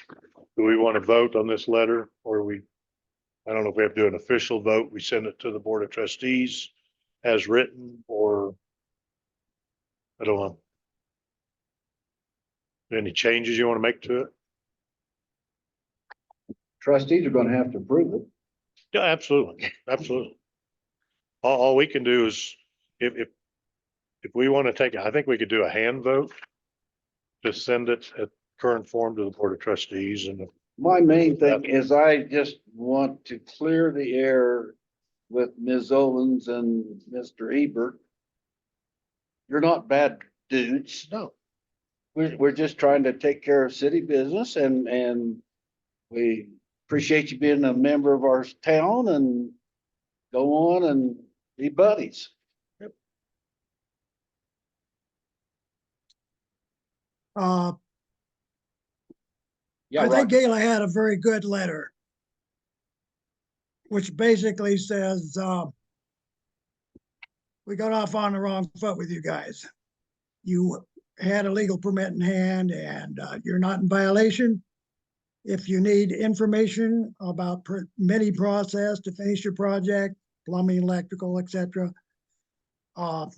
do we want to vote on this letter, or I don't know if we have to do an official vote. We send it to the Board of Trustees as written, or I don't know. Any changes you want to make to it? trustees are gonna have to approve it. Yeah, absolutely. Absolutely. All we can do is, if we want to take it, I think we could do a hand vote. Just send it at current form to the Board of Trustees, and My main thing is I just want to clear the air with Ms. Owens and Mr. Ebert. You're not bad dudes. no, We're just trying to take care of city business, and we appreciate you being a member of our town, and go on and be buddies. Yeah, I right. think Gayla had a very good letter, which basically says, we got off on the wrong foot with you guys. You had a legal permit in hand, and you're not in violation. If you need information about permitting process to finish your project, plumbing, electrical, etc.,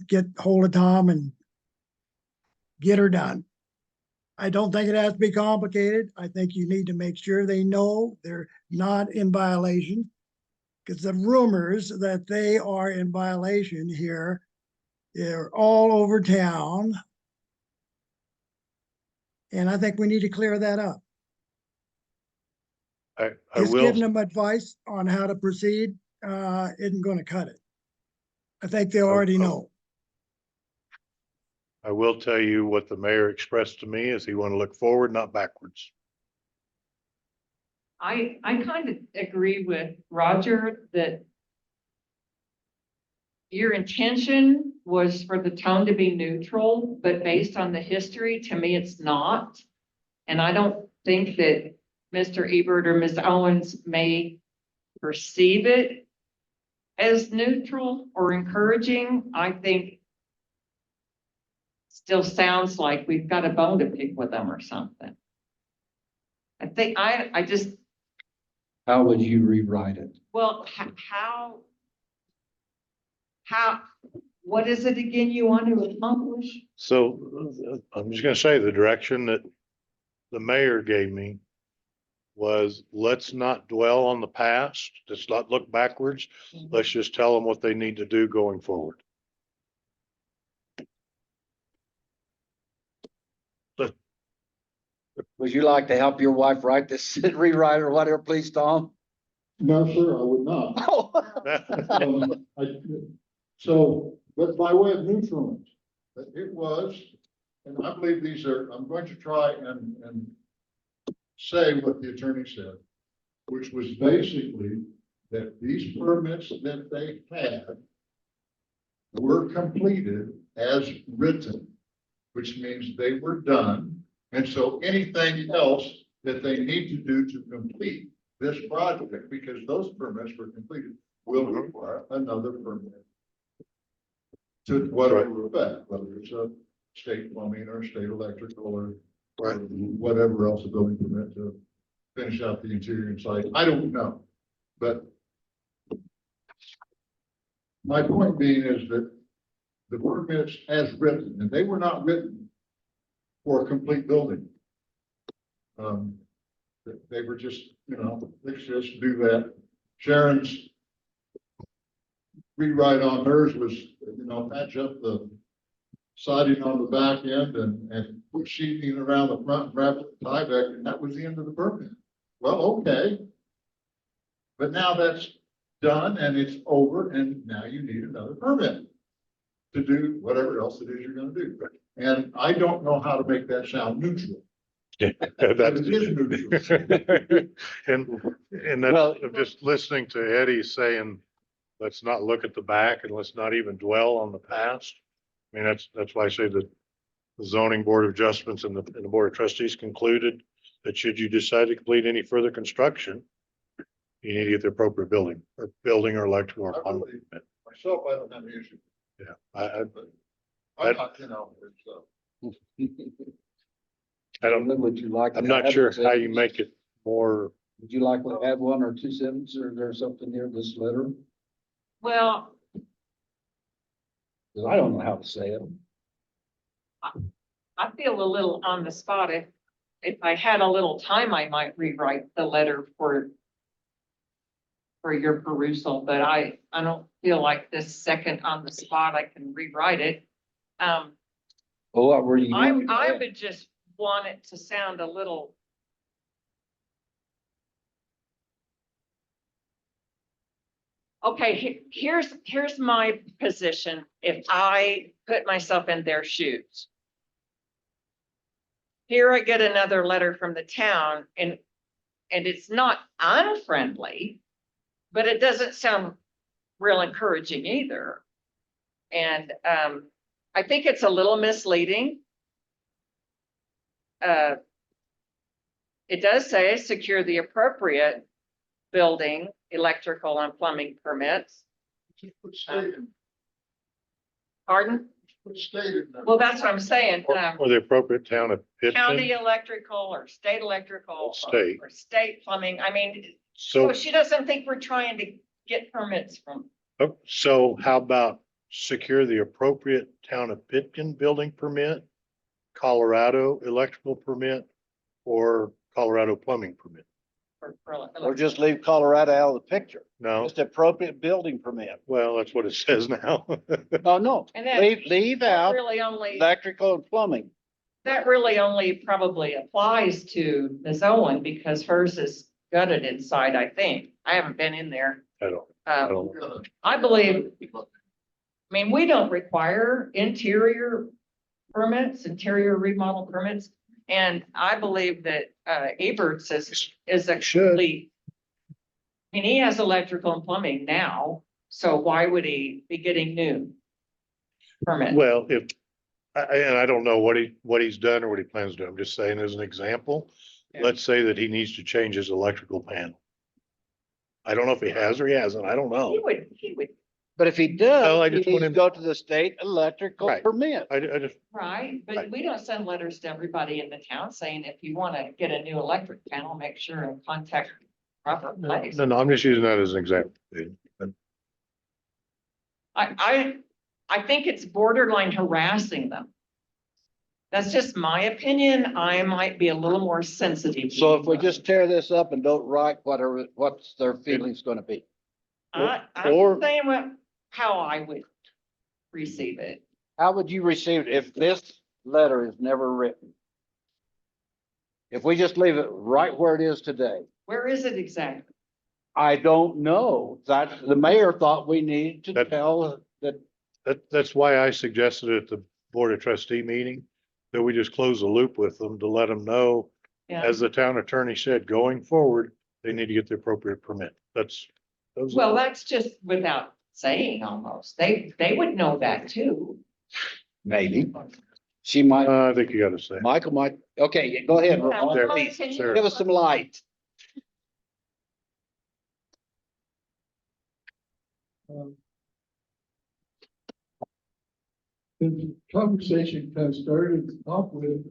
get hold of Tom and get her done. I don't think it has to be complicated. I think you need to make sure they know they're not in violation, because the rumors that they are in violation here, they're all over town. And I think we need to clear that up. I Just giving will, them advice on how to proceed isn't going to cut it. I think they already know. I will tell you what the mayor expressed to me is he want to look forward, not backwards. I kind of agree with Roger that your intention was for the tone to be neutral, but based on the history, to me, it's not. And I don't think that Mr. Ebert or Ms. Owens may perceive it as neutral or encouraging. I think still sounds like we've got a bone to pick with them or something. I think I just, How would you rewrite it? well, what is it again you want to accomplish? So I'm just gonna say the direction that the mayor gave me was, let's not dwell on the past. Let's not look backwards. Let's just tell them what they need to do going forward. Would you like to help your wife write this, rewrite or whatever, please, Tom? No, sir, I would not. So, but by way of neutralness, that it was, and I believe these are, I'm going to try and say what the attorney said, which was basically that these permits that they had were completed as written, which means they were done. And so anything else that they need to do to complete this project, because those permits were completed, will require another permit. To whatever effect, whether it's a state plumbing or state electrical or whatever else, a building permit to finish out the interior inside. I don't know. But my point being is that the permits as written, and they were not written for a complete building. They were just, you know, let's just do that. Sharon's rewrite on hers was, you know, patch up the siding on the back end and put sheeting around the front and wrap it tie back, and that was the end of the permit. Well, okay. But now that's done and it's over, and now you need another permit to do whatever else it is you're gonna do. And I don't know how to make that sound neutral. But That's, it is neutral. and that's, I'm just listening to Eddie saying, let's not look at the back and let's not even dwell on the past. I mean, that's why I say that the zoning board of adjustments and the board of trustees concluded that should you decide to complete any further construction, you need to get the appropriate building or electrical or I plumbing. really, myself, I don't have an issue. Yeah, I'm not, you know, I don't, Would you like? I'm to not add sure a how you sentence? make it more. Would you like to add one or two sentences, or is there something near this letter? Well, Because I don't know how to say it. I feel a little on the spot. If I had a little time, I might rewrite the letter for your perusal, but I don't feel like this second on the spot, I can rewrite it. Well, what were you? I would just want it to sound a little. Okay, here's my position. If I put myself in their shoes. Here I get another letter from the town and it's not unfriendly, but it doesn't sound real encouraging either. And I think it's a little misleading. It does say secure the appropriate building, electrical and plumbing permits. put stated, Pardon? put stated. Well, that's what I'm saying. Or the appropriate town of County Pitkin. electrical or state electrical State. or state plumbing. I mean, so So, she doesn't think we're trying to get permits from. so how about secure the appropriate town of Pitkin building permit, Colorado electrical permit, or Colorado plumbing permit? Or just leave Colorado out of the picture. No, Just appropriate building permit. well, that's what it says now. Oh, no, And that- leave That out really only, electrical and plumbing. that really only probably applies to Ms. Owen because hers is gutted inside, I think. I haven't been in there. I don't. I believe, I mean, we don't require interior permits, interior remodel permits. And I believe that Eberts is a Should. complete. I mean, he has electrical and plumbing now, so why would he be getting new permits? Well, and I don't know what he's done or what he plans to do. I'm just saying as an example, Yeah. let's say that he needs to change his electrical panel. I don't know if he has or he hasn't. I don't He know. would, But if he Well, I does, he just needs want to him- go to the state electrical Right. permit. I just, right, but we don't send letters to everybody in the town saying if you want to get a new electric panel, make sure and contact proper place. no, I'm just using that as an example. I think it's borderline harassing them. That's just my opinion. I might be a little more sensitive. So if we just tear this up and don't write what's their feelings gonna be? I'm or- saying how I would receive it. How would you receive it if this letter is never written? If we just leave it right where it is today? Where is it exactly? I don't know. That's, the mayor thought we needed to That- tell that, That's why I suggested at the Board of Trustee meeting that we just close the loop with them to let them know, Yeah, as the town attorney said, going forward, they need to get the appropriate permit. Those. well, that's just without saying almost. They would know that too. Maybe. She might, I think you gotta say. Michael might, okay, go ahead, Ron, There. please, Sarah. give us some light. The conversation kind of started off with,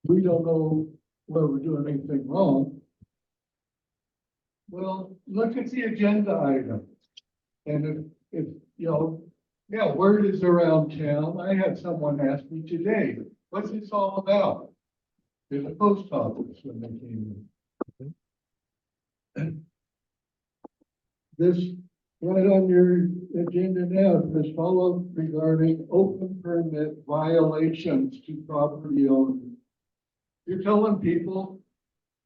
we don't know whether we're doing anything wrong. Well, look at the agenda item. And if, you know, yeah, word is around town. I had someone ask me today, what's this all about? In the post office when they came in. This, right on your agenda now, this follow regarding open permit violations to property owners. You're telling people,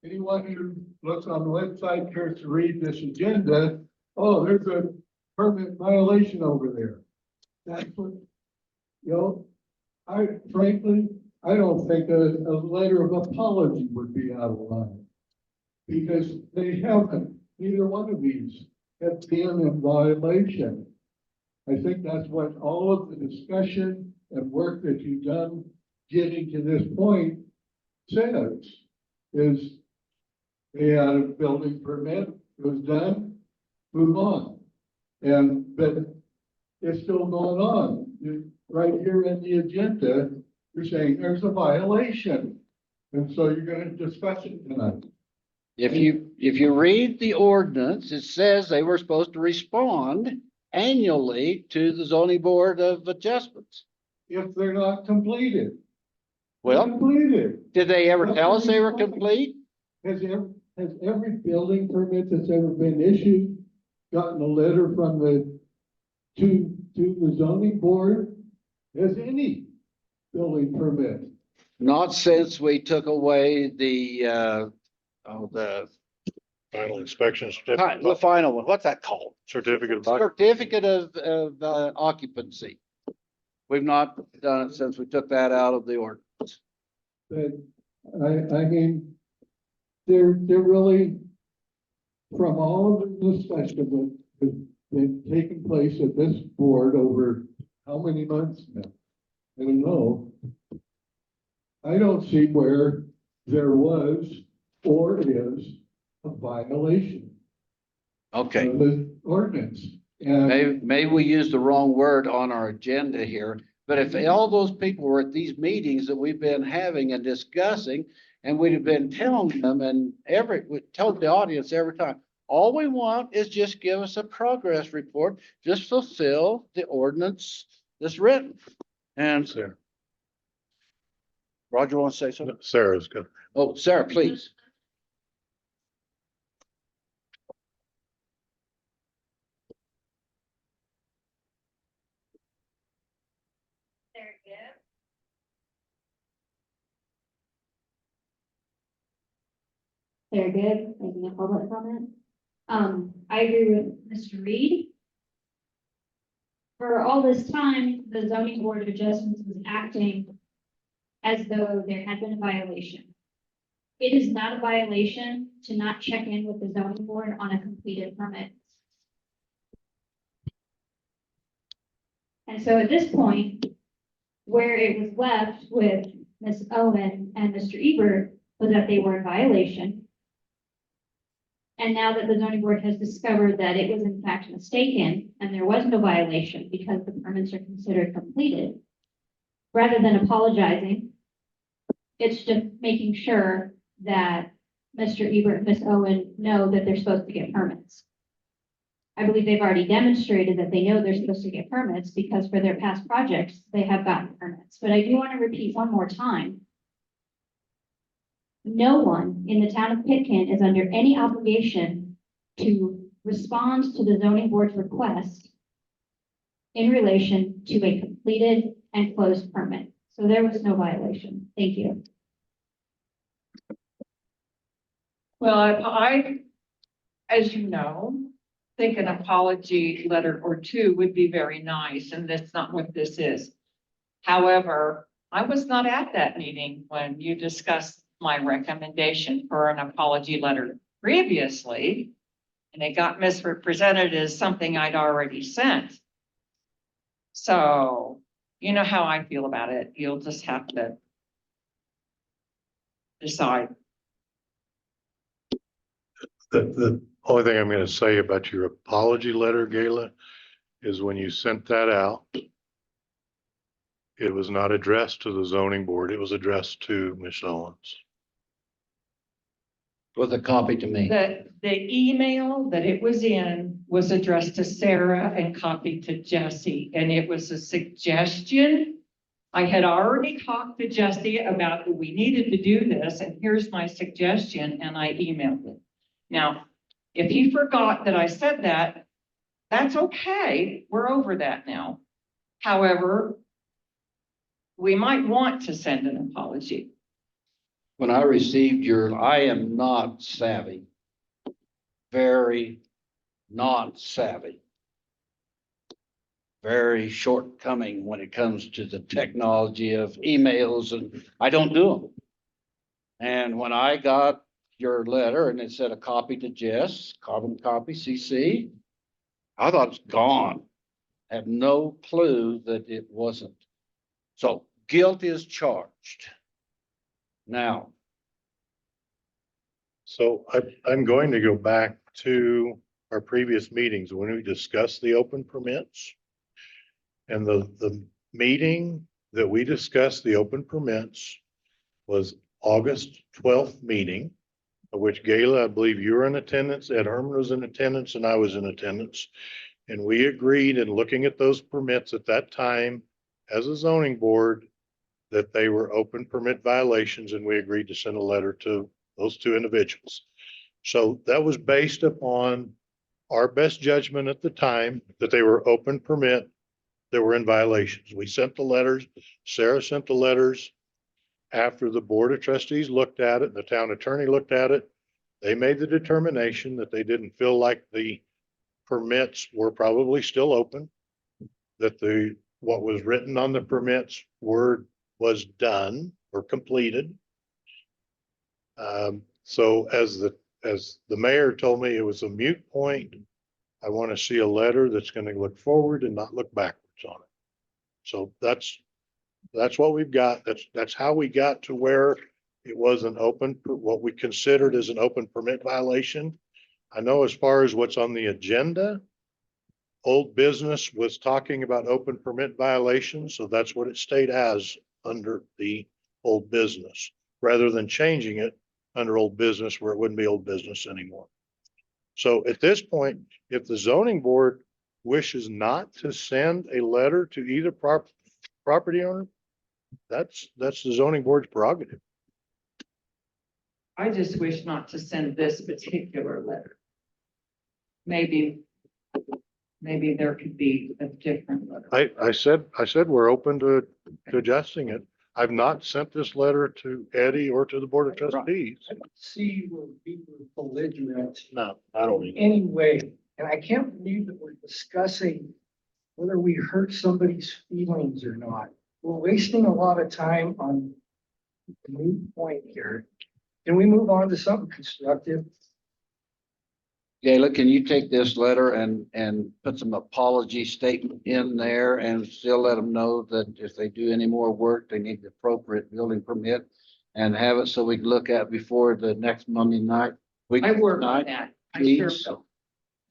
anyone who looks on the website, cares to read this agenda, oh, there's a permit violation over there. That's what, you know, I frankly, I don't think a letter of apology would be out of line. Because they haven't, neither one of these have been in violation. I think that's what all of the discussion and work that you've done getting to this point says, is they had a building permit, it was done, move on. But it's still going on. Right here in the agenda, you're saying there's a violation. And so you're gonna discuss it tonight. If you read the ordinance, it says they were supposed to respond annually to the zoning board of adjustments. If they're not completed. Well, Completed. did they ever tell us they were complete? Has every building permit that's ever been issued gotten a letter from to the zoning board? Has any building permit? Not since we took away the Final inspection the certificate, final one. What's that called? certificate of occupancy. Certificate of occupancy. We've not done it since we took that out of the ordinance. But I mean, they're really, from all of the discussion that has been taking place at this board over how many months now? I don't know. I don't see where there was or is a violation Okay, of the ordinance. And maybe we used the wrong word on our agenda here, but if all those people were at these meetings that we've been having and discussing, and we'd have been telling them and we tell the audience every time, all we want is just give us a progress report, just fulfill the ordinance that's written. And Sarah. Roger, want to say something? Sarah's good. Oh, Sarah, please. Very good. Very good, making a public comment. I agree with Mr. Reed. For all this time, the zoning board of adjustments was acting as though there had been a violation. It is not a violation to not check in with the zoning board on a completed permit. And so at this point, where it was left with Ms. Owen and Mr. Ebert was that they were in violation. And now that the zoning board has discovered that it was in fact mistaken and there was no violation because the permits are considered completed, rather than apologizing, it's just making sure that Mr. Ebert and Ms. Owen know that they're supposed to get permits. I believe they've already demonstrated that they know they're supposed to get permits because for their past projects, they have gotten permits. But I do want to repeat one more time. No one in the town of Pitkin is under any obligation to respond to the zoning board's request in relation to a completed and closed permit. So there was no violation. Thank you. Well, I, as you know, think an apology letter or two would be very nice, and that's not what this is. However, I was not at that meeting when you discussed my recommendation for an apology letter previously. And it got misrepresented as something I'd already sent. So, you know how I feel about it. You'll just have to decide. The only thing I'm gonna say about your apology letter, Gayla, is when you sent that out, it was not addressed to the zoning board. It was addressed to Ms. Owens. With a copy to me. The email that it was in was addressed to Sarah and copied to Jesse, and it was a suggestion. I had already talked to Jesse about that we needed to do this, and here's my suggestion, and I emailed it. Now, if he forgot that I said that, that's okay. We're over that now. However, we might want to send an apology. When I received I am not savvy. Very not savvy. Very shortcoming when it comes to the technology of emails, and I don't do them. And when I got your letter and it said a copy to Jess, carbon copy CC, I thought it's gone. Had no clue that it wasn't. So guilt is charged. Now, So I'm going to go back to our previous meetings when we discussed the open permits. And the meeting that we discussed the open permits was August 12th meeting, of which Gayla, I believe you were in attendance, Ed Herman was in attendance, and I was in attendance. And we agreed in looking at those permits at that time as a zoning board that they were open permit violations, and we agreed to send a letter to those two individuals. So that was based upon our best judgment at the time that they were open permit, that were in violations. We sent the letters, Sarah sent the letters. After the board of trustees looked at it, and the town attorney looked at it, they made the determination that they didn't feel like the permits were probably still open, that what was written on the permits was done or completed. So as the mayor told me, it was a moot point. I want to see a letter that's going to look forward and not look backwards on it. So that's what we've got. That's how we got to where it was what we considered as an open permit violation. I know as far as what's on the agenda, old business was talking about open permit violations. So that's what it stayed as under the old business, rather than changing it under old business where it wouldn't be old business anymore. So at this point, if the zoning board wishes not to send a letter to either property owner, that's the zoning board's prerogative. I just wish not to send this particular letter. Maybe there could be a different letter. I said we're open to adjusting it. I've not sent this letter to Eddie or to the board of trustees. I don't see where people are belligerent No, I don't in any way. And I can't believe that we're discussing whether we hurt somebody's feelings or not. We're wasting a lot of time on the moot point here. Can we move on to something constructive? Gayla, can you take this letter and put some apology statement in there and still let them know that if they do any more work, they need the appropriate building permit and have it so we can look at before the next Monday night? I work on that. I sure Please. will.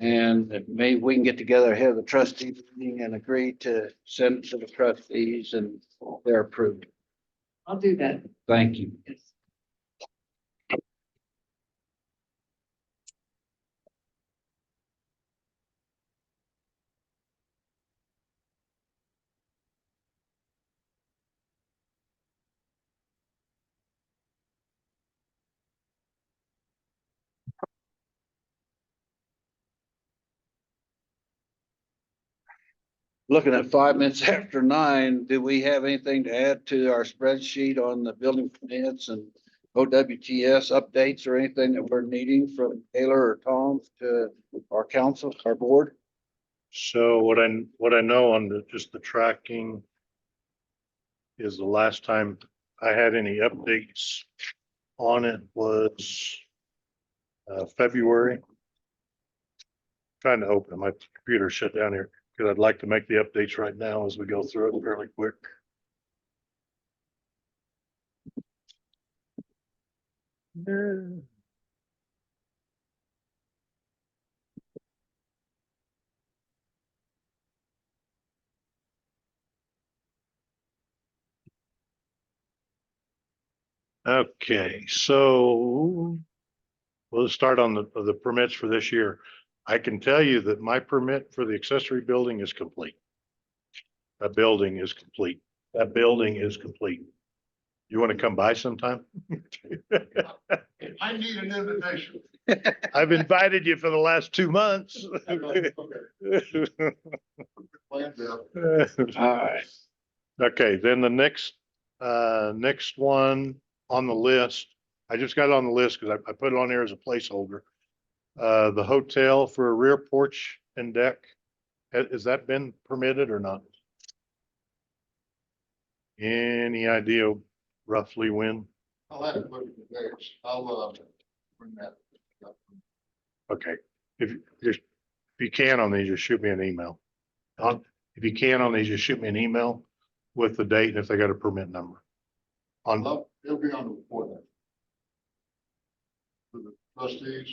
And maybe we can get together ahead of the trustee meeting and agree to send it to the trustees and they're approved. I'll do that. Thank you. Yes. Looking at 5 minutes after 9, do we have anything to add to our spreadsheet on the building permits and OWTS updates or anything that we're needing from Taylor or Tom to our council, our board? So what I know on just the tracking is the last time I had any updates on it was February. Trying to open it. My computer shut down here because I'd like to make the updates right now as we go through it fairly quick. Okay, so we'll start on the permits for this year. I can tell you that my permit for the accessory building is complete. That building is complete. That building is complete. You want to come by sometime? I need an invitation. I've invited you for the last 2 months. Plan there. All right. Okay, then the next one on the list, I just got it on the list because I put it on there as a placeholder. The hotel for a rear porch and deck, has that been permitted or not? Any idea roughly when? I'll have to look at the dates. I'll, bring that up. Okay, if you can on these, just shoot me an email. If you can on these, just shoot me an email with the date and if they got a permit number. It'll be on the report then. For the trustees,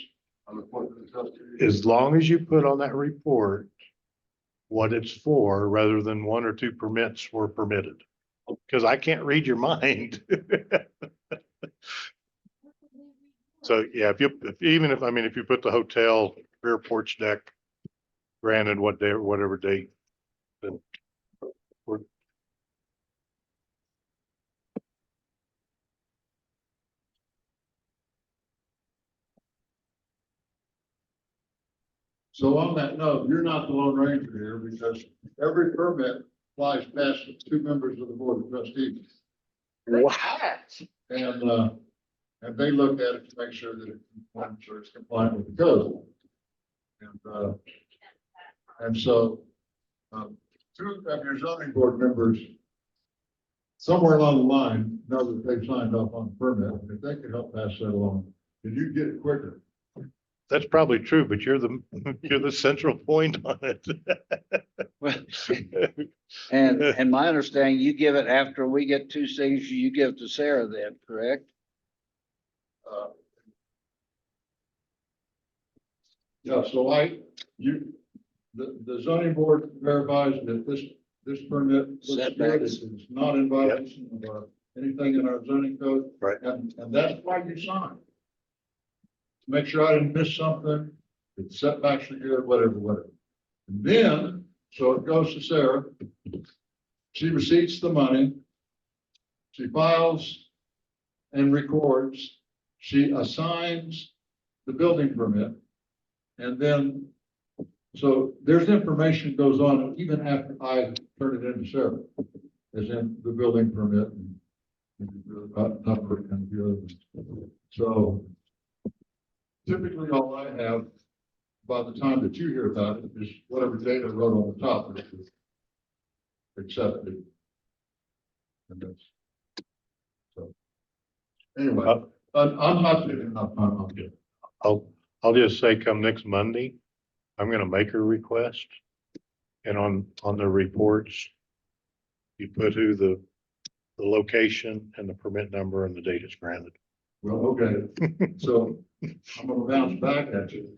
on the report to the trustees. As long as you put on that report what it's for, rather than 1 or 2 permits were permitted. Because I can't read your mind. So, yeah, if you put the hotel rear porch deck, granted what day, whatever date, then we're. So on that note, you're not the Lone Ranger here because every permit flies past the 2 members of the board of trustees. And they look at it to make sure that it's compliant with the code. And so, 2 of your zoning board members somewhere along the line know that they've signed off on the permit. If they could help pass that along, then you get it quicker. That's probably true, but you're the central point on it. Well, and my understanding, you give it after we get 2 signatures, you give it to Sarah then, correct? Yeah, so the zoning board verifies that this permit looks good. Setbacks. It's not in violation of anything in our zoning code. Right. And that's why you sign. To make sure I didn't miss something, the setbacks are good, whatever. And then, so it goes to Sarah. She receipts the money. She files and records. She assigns the building permit. And then, so there's information goes on even after I turn it into Sarah, as in the building permit and the number and the other. So typically all I have by the time that you hear about it is whatever date I wrote on the top, which is accepted. And that's, so anyway, I'm not taking enough time on it. I'll just say come next Monday, I'm gonna make a request. And on the reports, you put who the location and the permit number and the date it's granted. Well, okay, so I'm gonna bounce back at you.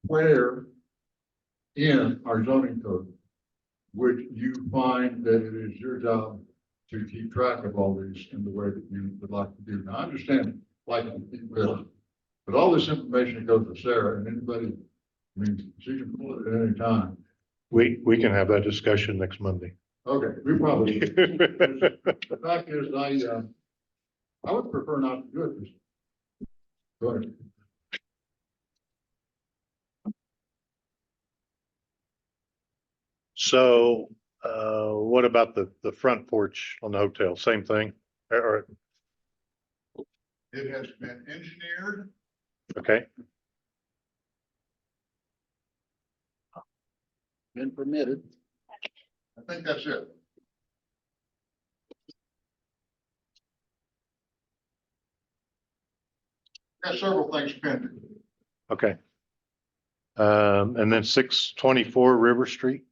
Where in our zoning code would you find that it is your job to keep track of all these in the way that you would like to do? Now, I understand like to keep with, but all this information goes to Sarah and anybody, I mean, she can pull it at any time. We can have that discussion next Monday. Okay, we probably, the fact is, I would prefer not to do it. Go ahead. So, what about the front porch on the hotel? Same thing? Or, It has been engineered. okay, Been permitted. I think that's it. Got several things pending. Okay. And then 624 River Street.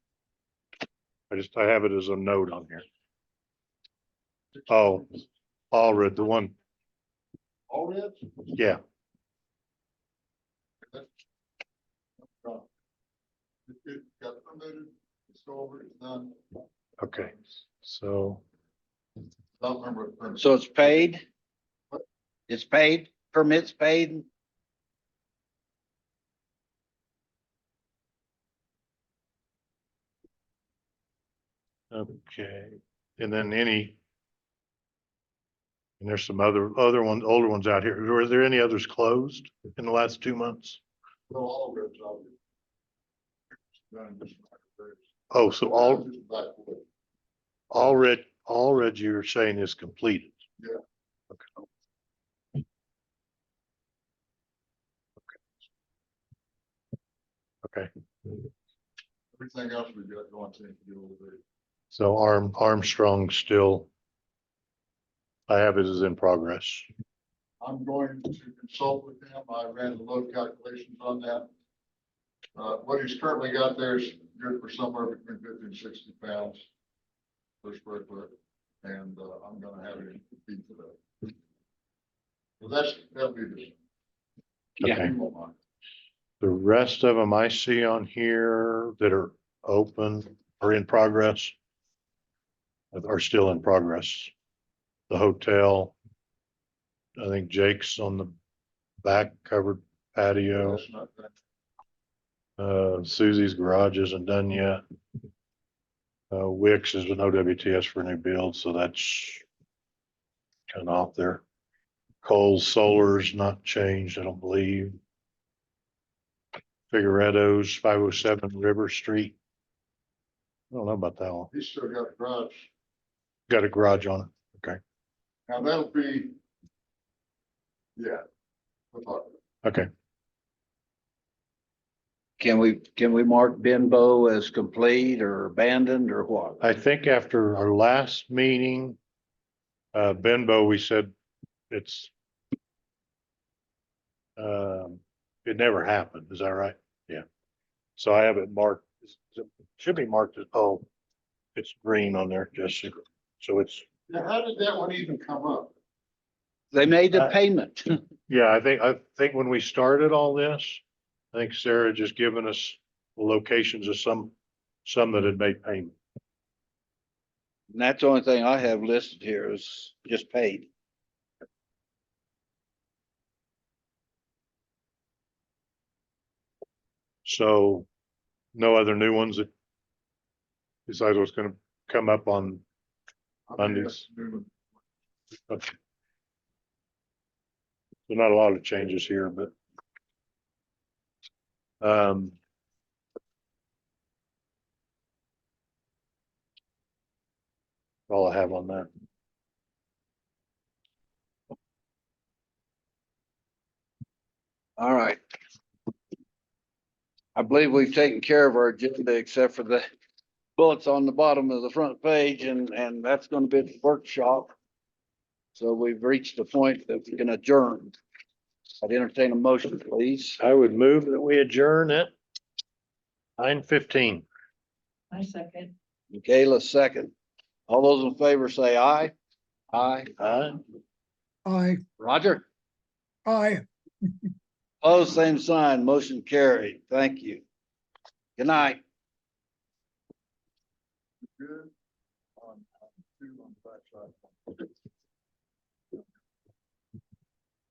I have it as a note on here. Oh, Allred, the one, All red? yeah, It got permitted, it's over, it's done. okay, so, Don't remember what permit. So it's paid? It's paid, permits paid? okay, and then and there's some other ones, older ones out here. Were there any others closed in the last 2 months? Well, all red's out there. Oh, so all red you're saying is completed? Yeah. Okay. Okay, Everything else we got going to do over there. so Armstrong still, I have it as in progress. I'm going to consult with him. I ran the load calculations on that. What he's currently got there is good for somewhere between 50 and 60 pounds per square foot. And, I'm gonna have it feed for that. So that'll be this. Okay. The rest of them I see on here that are open or in progress are still in progress. The hotel, I think Jake's on the back covered patio. That's not that. Susie's garage isn't done yet. Wix is an OWTS for a new build, so that's kind of off there. Cole's Solar's not changed, I don't believe. Figueredo's 507 River Street. I don't know about that one. He's still got a garage. Got a garage on it. Okay. Now that'll be. Yeah. We'll talk about it. Okay. Can we mark Benbow as complete or abandoned or what? I think after our last meeting, Benbow, we said it's it never happened. Is that right? Yeah. So I have it marked. It should be marked as, oh, it's green on there, Jesse. So it's, Yeah, how did that one even come up? They made the payment. yeah, I think when we started all this, I think Sarah just given us the locations of some that had made payment. And that's the only thing I have listed here is just paid. So no other new ones that besides what's gonna come up on Mondays. Okay. So not a lot of changes here, but all I have on that. All right. I believe we've taken care of our agenda except for the bullets on the bottom of the front page and that's going to be the workshop. So we've reached the point that we can adjourn. I'd entertain a motion, please. I would move that we adjourn at 9:15. I second. Kayla second. All those in favor say aye. Aye. Aye, Roger? aye. Oh, same sign. Motion carried. Thank you. Good night. Good. On two on the backside.